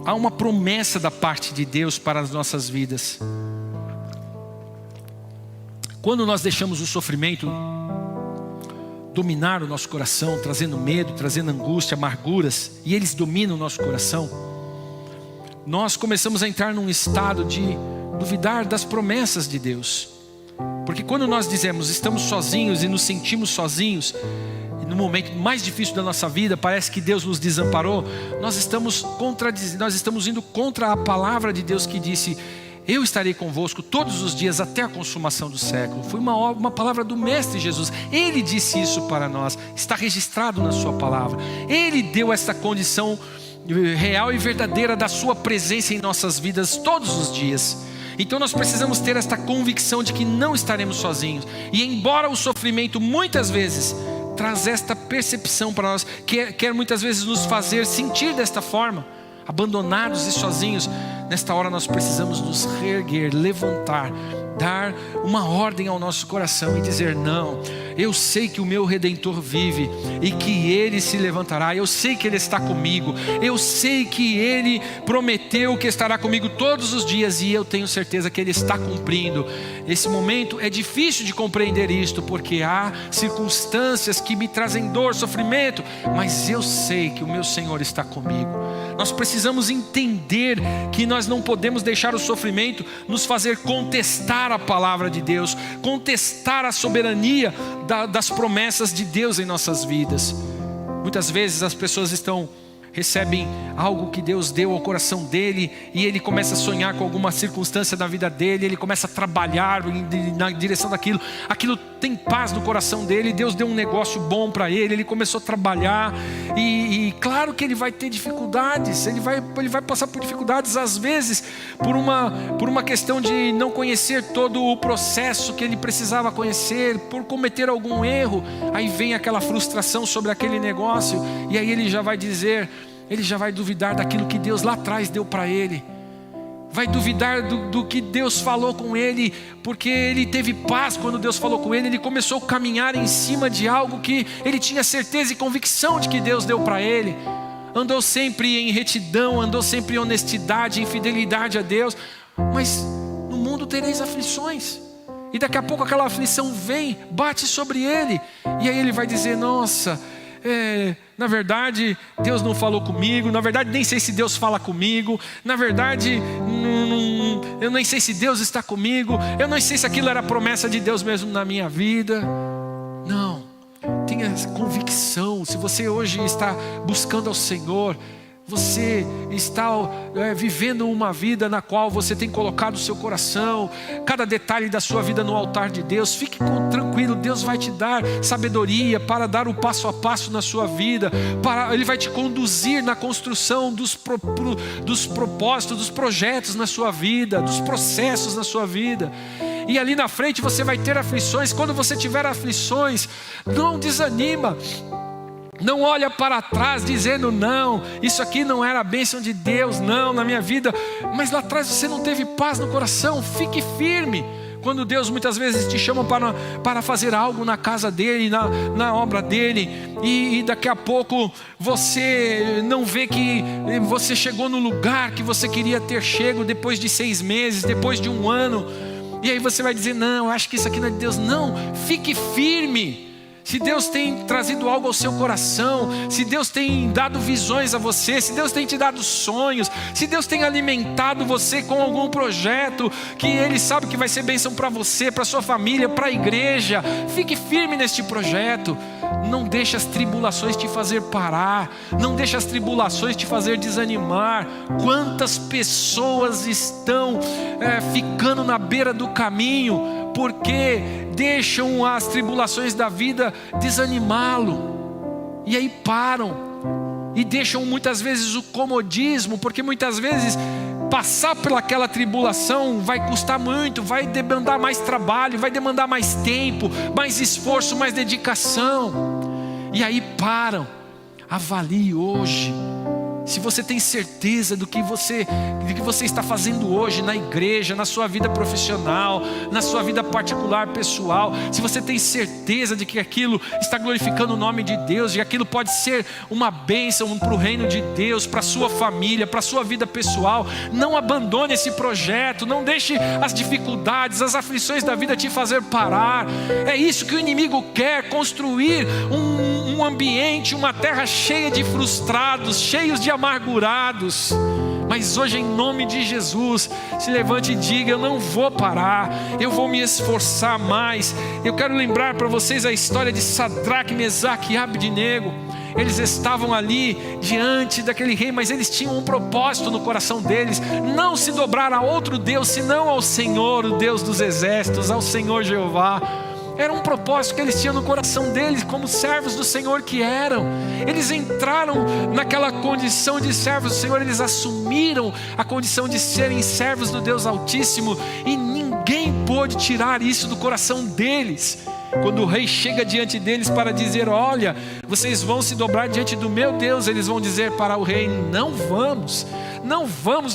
há uma promessa da parte de Deus para as nossas vidas. Quando nós deixamos o sofrimento dominar o nosso coração, trazendo medo, trazendo angústia, amarguras, e eles dominam o nosso coração, nós começamos a entrar num estado de duvidar das promessas de Deus. Porque quando nós dizemos estamos sozinhos e nos sentimos sozinhos, e no momento mais difícil da nossa vida parece que Deus nos desamparou, nós estamos indo contra a palavra de Deus que disse: eu estarei convosco todos os dias até a consumação do século. Foi uma palavra do Mestre Jesus. Ele disse isso para nós, está registrado na sua palavra. Ele deu essa condição real e verdadeira da sua presença em nossas vidas todos os dias. Então nós precisamos ter esta convicção de que não estaremos sozinhos. E embora o sofrimento muitas vezes traz esta percepção para nós, quer muitas vezes nos fazer sentir desta forma, abandonados e sozinhos, nesta hora nós precisamos nos reerguer, levantar, dar uma ordem ao nosso coração e dizer: não, eu sei que o meu Redentor vive e que Ele se levantará. Eu sei que Ele está comigo, eu sei que Ele prometeu que estará comigo todos os dias, e eu tenho certeza que Ele está cumprindo. Esse momento é difícil de compreender isto, porque há circunstâncias que me trazem dor, sofrimento, mas eu sei que o meu Senhor está comigo. Nós precisamos entender que nós não podemos deixar o sofrimento nos fazer contestar a palavra de Deus, contestar a soberania das promessas de Deus em nossas vidas. Muitas vezes as pessoas recebem algo que Deus deu ao coração dele, e ele começa a sonhar com alguma circunstância da vida dele, ele começa a trabalhar na direção daquilo, aquilo tem paz no coração dele, Deus deu um negócio bom para ele começou a trabalhar, e claro que ele vai ter dificuldades, ele vai passar por dificuldades, às vezes por uma questão de não conhecer todo o processo que ele precisava conhecer, por cometer algum erro, aí vem aquela frustração sobre aquele negócio, e aí ele já vai duvidar daquilo que Deus lá atrás deu para ele, vai duvidar do que Deus falou com ele, porque ele teve paz quando Deus falou com ele, ele começou a caminhar em cima de algo que ele tinha certeza e convicção de que Deus deu para ele, andou sempre em retidão, andou sempre em honestidade, em fidelidade a Deus, mas no mundo tereis aflições, e daqui a pouco aquela aflição vem, bate sobre ele, e aí ele vai dizer: nossa, na verdade Deus não falou comigo, na verdade nem sei se Deus fala comigo, na verdade eu nem sei se Deus está comigo, eu não sei se aquilo era promessa de Deus mesmo na minha vida. Não, tenha convicção. Se você hoje está buscando ao Senhor, você está vivendo uma vida na qual você tem colocado o seu coração, cada detalhe da sua vida no altar de Deus, fique tranquilo, Deus vai te dar sabedoria para dar o passo a passo na sua vida, Ele vai te conduzir na construção dos propósitos, dos projetos na sua vida, dos processos na sua vida. E ali na frente você vai ter aflições. Quando você tiver aflições, não desanima, não olha para trás dizendo: não, isso aqui não era a bênção de Deus, não, na minha vida. Mas lá atrás você não teve paz no coração. Fique firme. Quando Deus muitas vezes te chama para fazer algo na casa dele, na obra dele, e daqui a pouco você não vê que você chegou no lugar que você queria ter chego depois de 6 meses, depois de 1 ano, e aí você vai dizer: não, acho que isso aqui não é de Deus. Não, fique firme. Se Deus tem trazido algo ao seu coração, se Deus tem dado visões a você, se Deus tem te dado sonhos, se Deus tem alimentado você com algum projeto que Ele sabe que vai ser bênção para você, para sua família, para a igreja, fique firme neste projeto. Não deixe as tribulações te fazer parar, não deixe as tribulações te fazer desanimar. Quantas pessoas estão ficando na beira do caminho porque deixam as tribulações da vida desanimá-lo, e aí param e deixam muitas vezes o comodismo, porque muitas vezes passar pelaquela tribulação vai custar muito, vai demandar mais trabalho, vai demandar mais tempo, mais esforço, mais dedicação, e aí param. Avalie hoje Se você tem certeza do que você está fazendo hoje na igreja, na sua vida profissional, na sua vida particular, pessoal, se você tem certeza de que aquilo está glorificando o nome de Deus, e aquilo pode ser uma bênção para o reino de Deus, para a sua família, para a sua vida pessoal, não abandone esse projeto, não deixe as dificuldades, as aflições da vida te fazer parar. É isso que o inimigo quer, construir um ambiente, uma terra cheia de frustrados, cheios de amargurados. Mas hoje, em nome de Jesus, se levante e diga: eu não vou parar, eu vou me esforçar mais. Eu quero lembrar para vocês a história de Sadraque, Mesaque e Abednego. Eles estavam ali diante daquele rei, mas eles tinham um propósito no coração deles: não se dobrar a outro Deus, senão ao Senhor, o Deus dos exércitos, ao Senhor Jeová. Era um propósito que eles tinham no coração deles, como servos do Senhor que eram. Eles entraram naquela condição de servos do Senhor, eles assumiram a condição de serem servos do Deus Altíssimo, e ninguém pôde tirar isso do coração deles. Quando o rei chega diante deles para dizer: olha, vocês vão se dobrar diante do meu Deus, eles vão dizer para o rei: não vamos,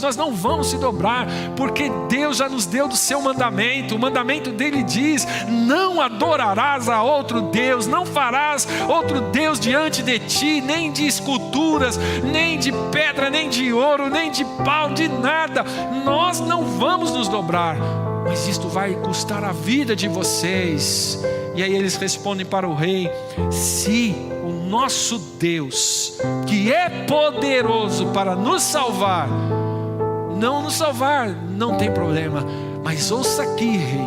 nós não vamos se dobrar, porque Deus já nos deu do seu mandamento. O mandamento dele diz: não adorarás a outro Deus, não farás outro Deus diante de ti, nem de esculturas, nem de pedra, nem de ouro, nem de pau, de nada. Nós não vamos nos dobrar, mas isto vai custar a vida de vocês. E aí eles respondem para o rei: se o nosso Deus, que é poderoso para nos salvar, não tem problema, mas ouça aqui, rei,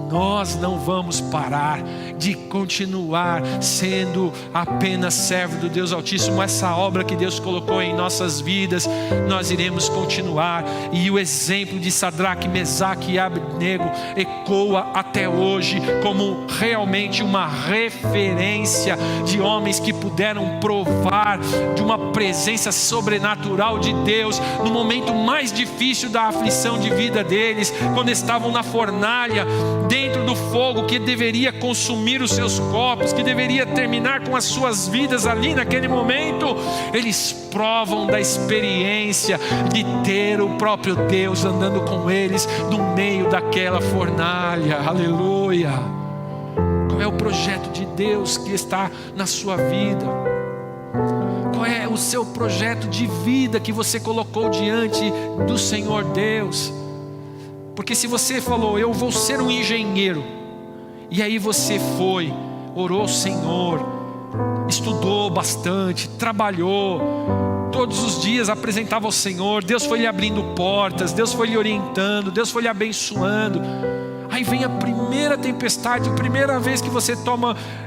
nós não vamos parar de continuar sendo apenas servo do Deus Altíssimo. Essa obra que Deus colocou em nossas vidas, nós iremos continuar. E o exemplo de Sadraque, Mesaque e Abednego ecoa até hoje como realmente uma referência de homens que puderam provar de uma presença sobrenatural de Deus no momento mais difícil da aflição de vida deles, quando estavam na fornalha, dentro do fogo que deveria consumir os seus corpos, que deveria terminar com as suas vidas ali naquele momento. Eles provam da experiência de ter o próprio Deus andando com eles no meio daquela fornalha. Aleluia! Qual é o projeto de Deus que está na sua vida? Qual é o seu projeto de vida que você colocou diante do Senhor Deus? Porque se você falou: eu vou ser um engenheiro, e aí você foi, orou ao Senhor, estudou bastante, trabalhou, todos os dias apresentava ao Senhor, Deus foi lhe abrindo portas, Deus foi lhe orientando, Deus foi lhe abençoando. Aí vem a primeira tempestade, a primeira vez que você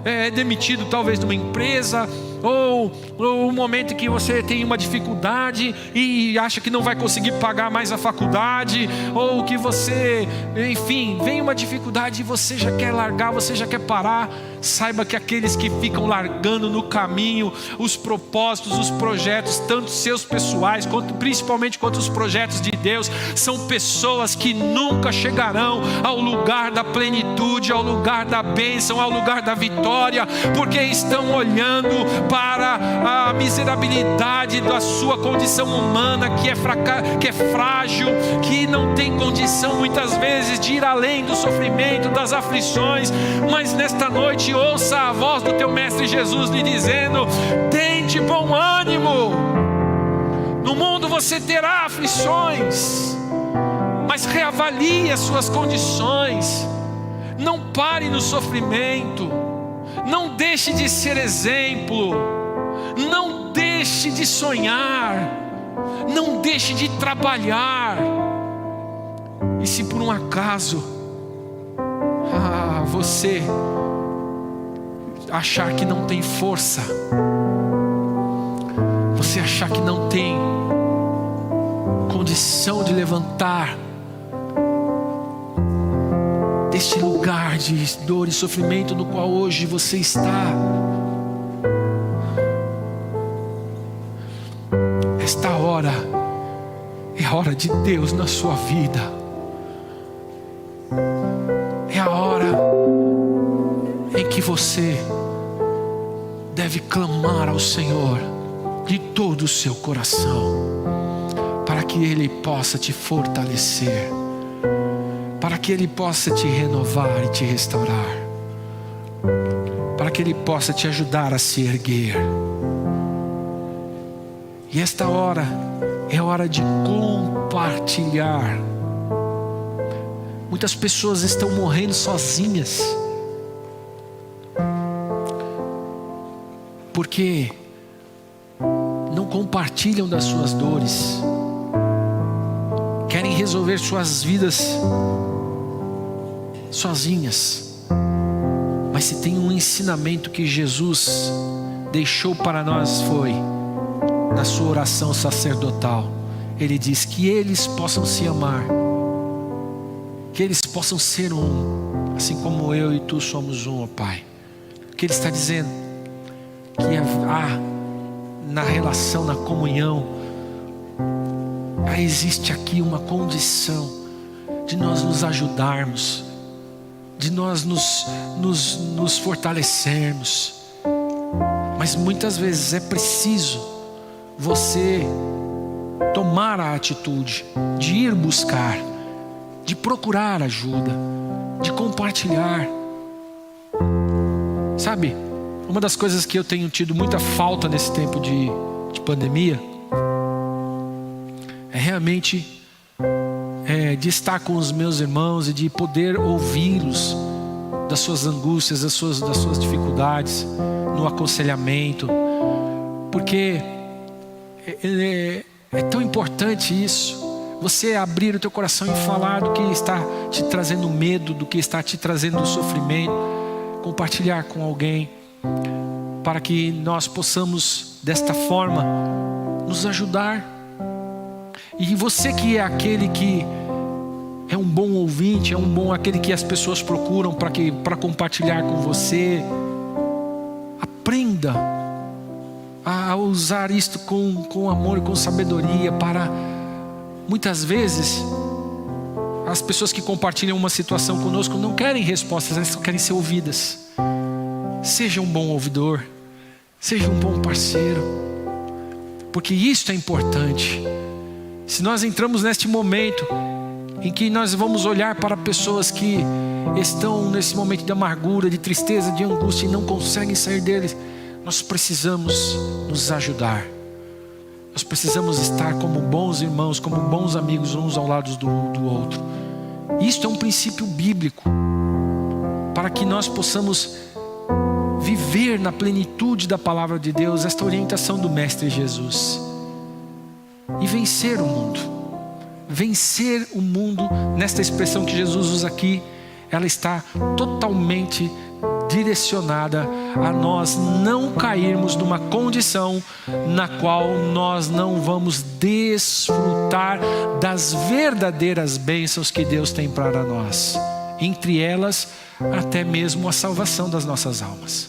é demitido talvez de uma empresa, ou o momento em que você tem uma dificuldade e acha que não vai conseguir pagar mais a faculdade, ou que você, enfim, vem uma dificuldade e você já quer largar, você já quer parar. Saiba que aqueles que ficam largando no caminho os propósitos, os projetos, tanto seus pessoais, principalmente quanto os projetos de Deus, são pessoas que nunca chegarão ao lugar da plenitude, ao lugar da bênção, ao lugar da vitória, porque estão olhando para a miserabilidade da sua condição humana, que é frágil, que não tem condição muitas vezes de ir além do sofrimento, das aflições. Mas nesta noite ouça a voz do teu mestre Jesus lhe dizendo: tem de bom ânimo, no mundo você terá aflições, mas reavalie as suas condições, não pare no sofrimento, não deixe de ser exemplo, não deixe de sonhar, não deixe de trabalhar. E se por um acaso você achar que não tem força, você achar que não tem condição de levantar deste lugar de dor e sofrimento no qual hoje você está, esta hora é a hora de Deus na sua vida. É a hora em que você deve clamar ao Senhor. de todo o seu coração, para que Ele possa te fortalecer, para que Ele possa te renovar e te restaurar, para que Ele possa te ajudar a se erguer. E esta hora é hora de compartilhar. Muitas pessoas estão morrendo sozinhas, porque não compartilham das suas dores, querem resolver suas vidas sozinhas. Mas se tem um ensinamento que Jesus deixou para nós, foi na sua oração sacerdotal. Ele diz que eles possam se amar, que eles possam ser um, assim como eu e tu somos um, ó Pai. O que Ele está dizendo? Que há na relação, na comunhão, existe aqui uma condição de nós nos ajudarmos, de nós nos fortalecermos. Mas muitas vezes é preciso você tomar a atitude de ir buscar, de procurar ajuda, de compartilhar. Sabe, uma das coisas que eu tenho tido muita falta nesse tempo de pandemia é realmente de estar com os meus irmãos e de poder ouvi-los das suas angústias, das suas dificuldades, no aconselhamento, porque é tão importante isso, você abrir o teu coração e falar do que está te trazendo medo, do que está te trazendo sofrimento, compartilhar com alguém, para que nós possamos desta forma nos ajudar. E você que é aquele que é um bom ouvinte, aquele que as pessoas procuram para compartilhar com você, aprenda a usar isto com amor e com sabedoria. Para muitas vezes as pessoas que compartilham uma situação conosco não querem respostas, elas querem ser ouvidas. Seja um bom ouvidor, seja um bom parceiro, porque isso é importante. Se nós entramos neste momento em que nós vamos olhar para pessoas que estão nesse momento de amargura, de tristeza, de angústia e não conseguem sair deles, nós precisamos nos ajudar. Nós precisamos estar como bons irmãos, como bons amigos, uns ao lado do outro. Isto é um princípio bíblico, para que nós possamos viver na plenitude da palavra de Deus, esta orientação do Mestre Jesus, e vencer o mundo. Vencer o mundo, nesta expressão que Jesus usa aqui, ela está totalmente direcionada a nós não cairmos numa condição na qual nós não vamos desfrutar das verdadeiras bênçãos que Deus tem para nós, entre elas até mesmo a salvação das nossas almas.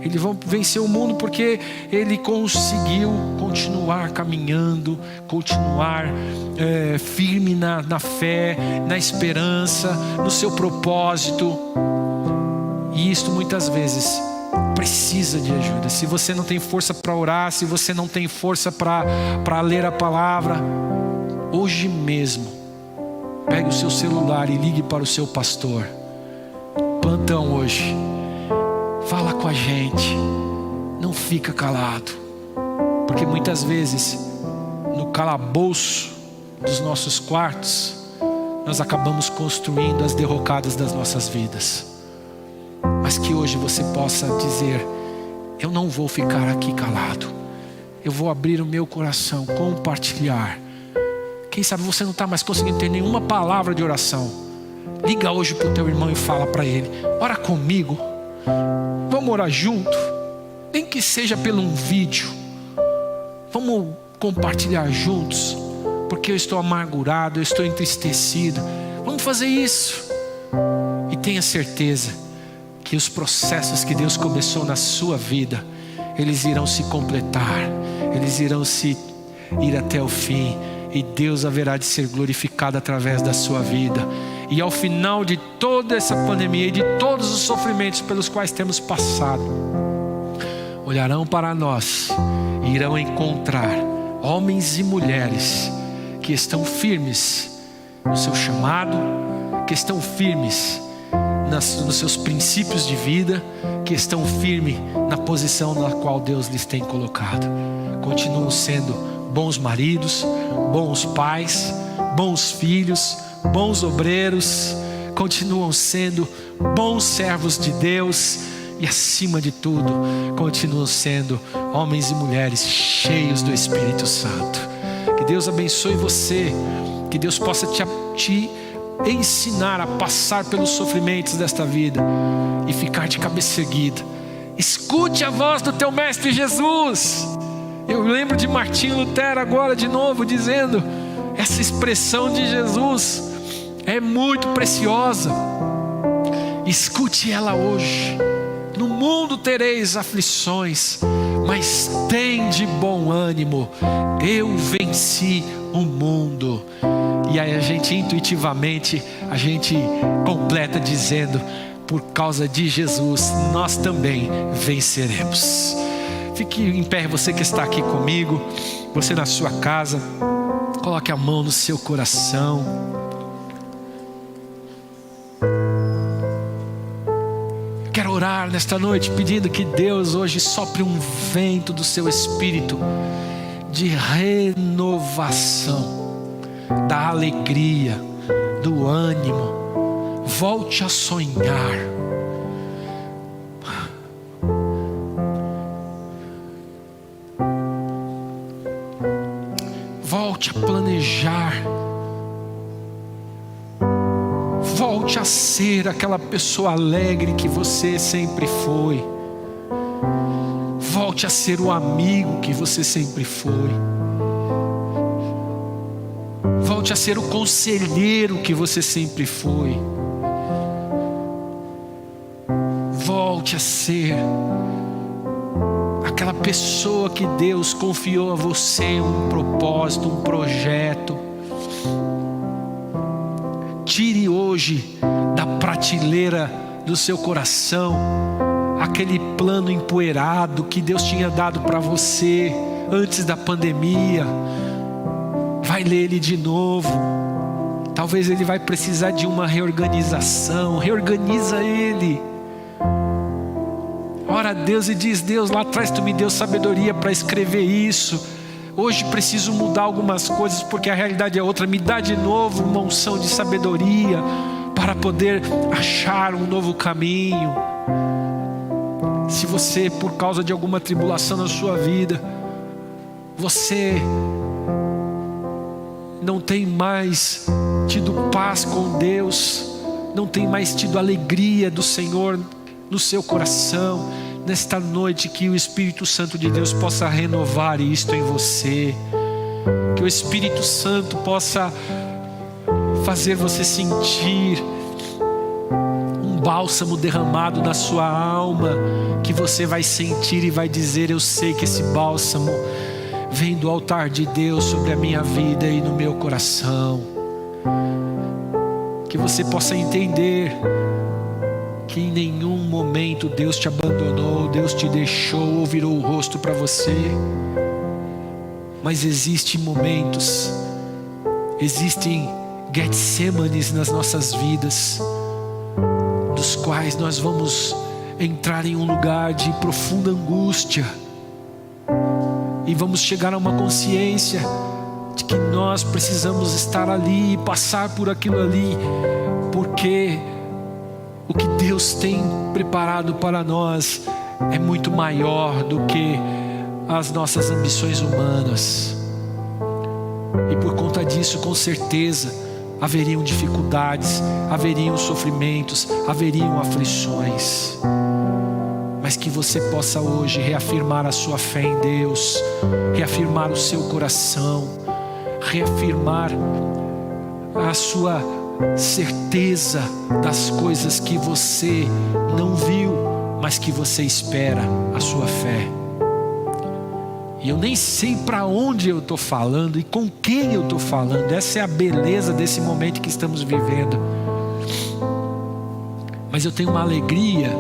Ele vai vencer o mundo porque ele conseguiu continuar caminhando, continuar firme na fé, na esperança, no seu propósito. E isto muitas vezes precisa de ajuda. Se você não tem força para orar, se você não tem força para ler a palavra, hoje mesmo pegue o seu celular e ligue para o seu pastor. Plantão hoje, fala com a gente, não fica calado, porque muitas vezes no calabouço dos nossos quartos nós acabamos construindo as derrocadas das nossas vidas. Mas que hoje você possa dizer: eu não vou ficar aqui calado, eu vou abrir o meu coração, compartilhar. Quem sabe você não está mais conseguindo ter nenhuma palavra de oração, liga hoje para o teu irmão e fala para ele: ora comigo, vamos orar junto, nem que seja pelo um vídeo, vamos compartilhar juntos, porque eu estou amargurado, eu estou entristecido. Vamos fazer isso. E tenha certeza que os processos que Deus começou na sua vida, eles irão se completar, eles irão ir até o fim, e Deus haverá de ser glorificado através da sua vida. E ao final de toda essa pandemia e de todos os sofrimentos pelos quais temos passado, olharão para nós e irão encontrar homens e mulheres que estão firmes no seu chamado, que estão firmes nos seus princípios de vida, que estão firmes na posição na qual Deus lhes tem colocado. Continuam sendo bons maridos, bons pais, bons filhos, bons obreiros, continuam sendo bons servos de Deus e, acima de tudo, continuam sendo homens e mulheres cheios do Espírito Santo. Que Deus abençoe você, que Deus possa te ensinar a passar pelos sofrimentos desta vida e ficar de cabeça erguida. Escute a voz do teu Mestre Jesus. Eu lembro de Martinho Lutero agora de novo dizendo, essa expressão de Jesus é muito preciosa. Escute ela hoje. No mundo tereis aflições, mas tende bom ânimo, eu venci o mundo. E aí a gente intuitivamente, a gente completa dizendo, por causa de Jesus, nós também venceremos. Fique em pé, você que está aqui comigo, você na sua casa, coloque a mão no seu coração. Quero orar nesta noite pedindo que Deus hoje sopre um vento do seu espírito de renovação, da alegria, do ânimo. Volte a sonhar. Volte a planejar. Volte a ser aquela pessoa alegre que você sempre foi. Volte a ser o amigo que você sempre foi. Volte a ser o conselheiro que você sempre foi. Volte a ser aquela pessoa que Deus confiou a você um propósito, um projeto. Tire hoje da prateleira do seu coração aquele plano empoeirado que Deus tinha dado para você antes da pandemia. Vai ler ele de novo. Talvez ele vai precisar de uma reorganização. Reorganiza ele. Ora a Deus e diz: Deus, lá atrás tu me deu sabedoria para escrever isso. Hoje preciso mudar algumas coisas porque a realidade é outra. Me dá de novo uma unção de sabedoria para poder achar um novo caminho. Se você, por causa de alguma tribulação na sua vida, você não tem mais tido paz com Deus, não tem mais tido alegria do Senhor no seu coração, nesta noite que o Espírito Santo de Deus possa renovar isto em você, que o Espírito Santo possa fazer você sentir um bálsamo derramado na sua alma, que você vai sentir e vai dizer: eu sei que esse bálsamo vem do altar de Deus sobre a minha vida e no meu coração. Que você possa entender que em nenhum momento Deus te abandonou, Deus te deixou ou virou o rosto para você. Mas existem momentos, existem Getsêmanes nas nossas vidas, dos quais nós vamos entrar em um lugar de profunda angústia e vamos chegar a uma consciência de que nós precisamos estar ali e passar por aquilo ali, porque o que Deus tem preparado para nós é muito maior do que as nossas ambições humanas. E por conta disso, com certeza, haveriam dificuldades, haveriam sofrimentos, haveriam aflições. Mas que você possa hoje reafirmar a sua fé em Deus, reafirmar o seu coração, reafirmar a sua certeza das coisas que você não viu, mas que você espera, a sua fé. E eu nem sei para onde eu estou falando e com quem eu estou falando. Essa é a beleza desse momento que estamos vivendo. Mas eu tenho uma alegria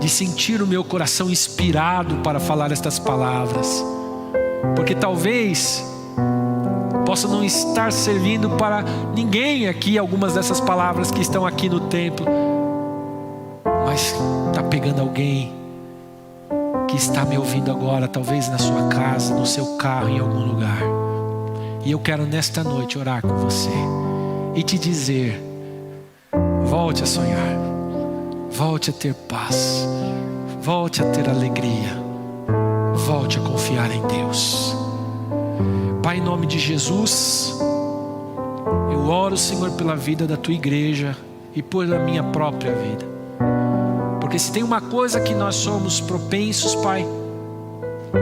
de sentir o meu coração inspirado para falar estas palavras, porque talvez possa não estar servindo para ninguém aqui, algumas dessas palavras que estão aqui no templo, mas está pegando alguém que está me ouvindo agora, talvez na sua casa, no seu carro, em algum lugar. E eu quero nesta noite orar com você e te dizer: volte a sonhar, volte a ter paz, volte a ter alegria, volte a confiar em Deus. Pai, em nome de Jesus, eu oro, Senhor, pela vida da tua igreja e pela minha própria vida, porque se tem uma coisa que nós somos propensos, Pai,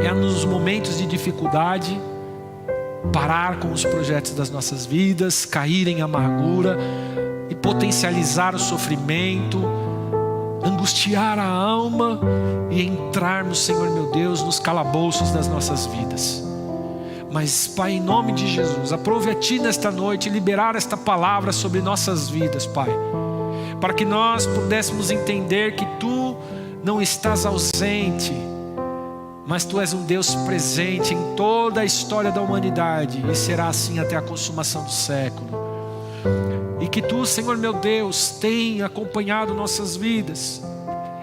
é nos momentos de dificuldade parar com os projetos das nossas vidas, cair em amargura e potencializar o sofrimento, angustiar a alma e entrarmos, Senhor meu Deus, nos calabouços das nossas vidas. Mas, Pai, em nome de Jesus, aprove a Ti nesta noite liberar esta palavra sobre nossas vidas, Pai, para que nós pudéssemos entender que Tu não estás ausente, mas Tu és um Deus presente em toda a história da humanidade, e será assim até a consumação do século. E que Tu, Senhor meu Deus, tem acompanhado nossas vidas.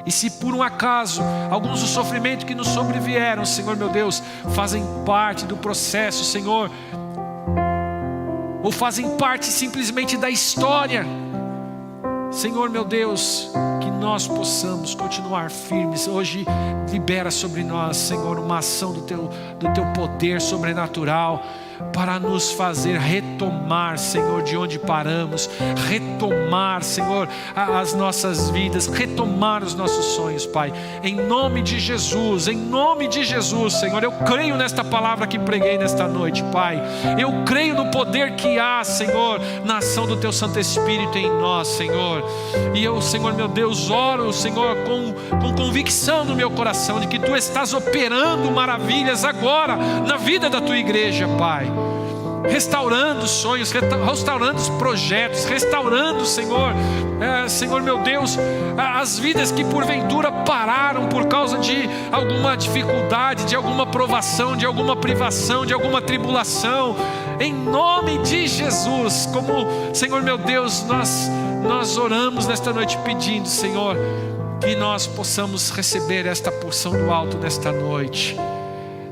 E se por um acaso alguns dos sofrimentos que nos sobrevieram, Senhor meu Deus, fazem parte do processo, Senhor, ou fazem parte simplesmente da história, Senhor meu Deus, que nós possamos continuar firmes. Hoje libera sobre nós, Senhor, uma ação do teu poder sobrenatural, para nos fazer retomar, Senhor, de onde paramos, retomar, Senhor, as nossas vidas, retomar os nossos sonhos, Pai, em nome de Jesus, Senhor. Eu creio nesta palavra que preguei nesta noite, Pai. Eu creio no poder que há, Senhor, na ação do Teu Santo Espírito em nós, Senhor. E eu, Senhor meu Deus, oro, Senhor, com convicção no meu coração de que Tu estás operando maravilhas agora na vida da Tua igreja, Pai, restaurando sonhos, restaurando os projetos, restaurando, Senhor, Senhor meu Deus, as vidas que porventura pararam por causa de alguma dificuldade, de alguma provação, de alguma privação, de alguma tribulação, em nome de Jesus. Como, Senhor meu Deus, nós oramos nesta noite pedindo, Senhor, que nós possamos receber esta porção do alto nesta noite.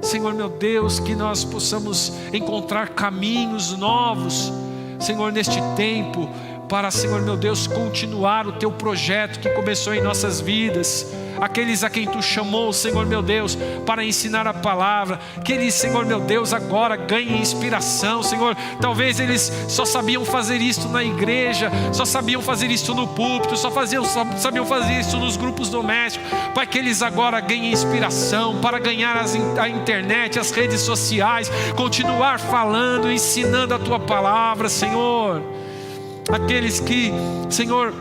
Senhor meu Deus, que nós possamos encontrar caminhos novos, Senhor, neste tempo, para, Senhor meu Deus, continuar o Teu projeto que começou em nossas vidas. Aqueles a quem Tu chamou, Senhor meu Deus, para ensinar a palavra, que eles, Senhor meu Deus, agora ganhem inspiração, Senhor. Talvez eles só sabiam fazer isto na igreja, só sabiam fazer isto no púlpito, só sabiam fazer isso nos grupos domésticos. Pai, que eles agora ganhem inspiração para ganhar a internet, as redes sociais, continuar falando, ensinando a Tua palavra, Senhor. Aqueles que, Senhor,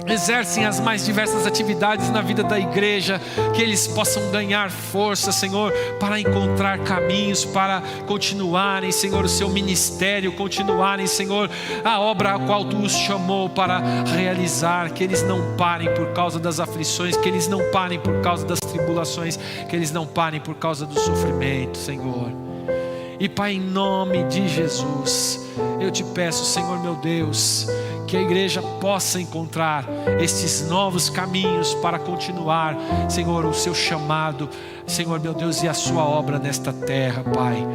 exercem as mais diversas atividades na vida da igreja, que eles possam ganhar força, Senhor, para encontrar caminhos, para continuarem, Senhor, o Seu ministério, continuarem, Senhor, a obra a qual Tu os chamou para realizar. Que eles não parem por causa das aflições, que eles não parem por causa das tribulações, que eles não parem por causa do sofrimento, Senhor. E Pai, em nome de Jesus, eu Te peço, Senhor meu Deus, que a igreja possa encontrar estes novos caminhos para continuar, Senhor, o Seu chamado, Senhor meu Deus, e a Sua obra nesta terra, Pai.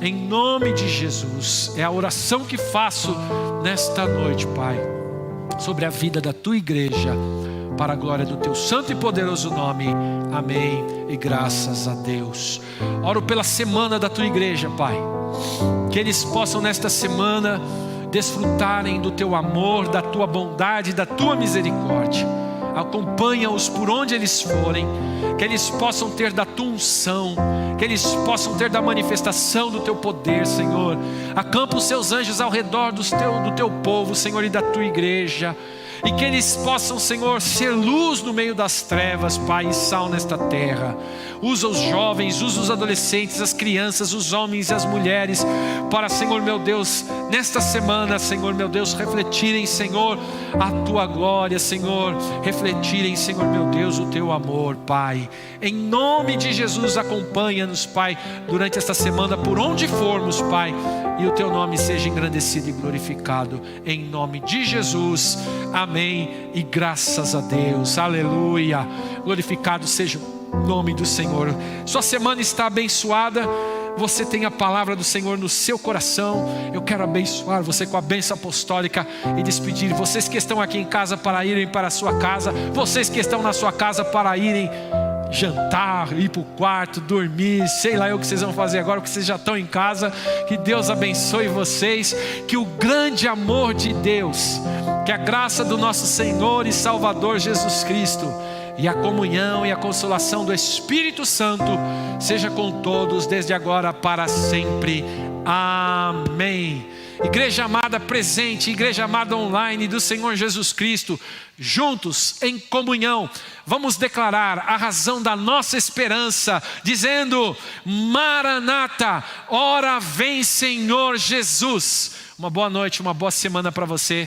Em nome de Jesus, é a oração que faço nesta noite, Pai, sobre a vida da Tua igreja, para a glória do Teu santo e poderoso nome. Amém e graças a Deus. Oro pela semana da Tua igreja, Pai, que eles possam nesta semana desfrutarem do Teu amor, da Tua bondade, da Tua misericórdia. Acompanha-os por onde eles forem, que eles possam ter da Tua unção, que eles possam ter da manifestação do Teu poder, Senhor. Acampa os Seus anjos ao redor do Teu povo, Senhor, e da Tua igreja. E que eles possam, Senhor, ser luz no meio das trevas, Pai, e sal nesta terra. Usa os jovens, usa os adolescentes, as crianças, os homens e as mulheres, para, Senhor meu Deus, nesta semana, Senhor meu Deus, refletirem, Senhor, a Tua glória, Senhor, refletirem, Senhor meu Deus, o Teu amor, Pai. Em nome de Jesus, acompanha-nos, Pai, durante esta semana, por onde formos, Pai, e o Teu nome seja engrandecido e glorificado, em nome de Jesus, amém, e graças a Deus, aleluia, glorificado seja o nome do Senhor. Sua semana está abençoada, você tem a palavra do Senhor no seu coração. Eu quero abençoar você com a bênção apostólica e despedir vocês que estão aqui em casa para irem para a sua casa, vocês que estão na sua casa para irem jantar, ir para o quarto, dormir, sei lá o que vocês vão fazer agora, porque vocês já estão em casa. Que Deus abençoe vocês, que o grande amor de Deus, que a graça do nosso Senhor e Salvador Jesus Cristo, e a comunhão e a consolação do Espírito Santo seja com todos desde agora para sempre. Amém. Igreja amada presente, igreja amada online do Senhor Jesus Cristo, juntos em comunhão, vamos declarar a razão da nossa esperança, dizendo: Maranata, ora vem Senhor Jesus. Uma boa noite, uma boa semana para você.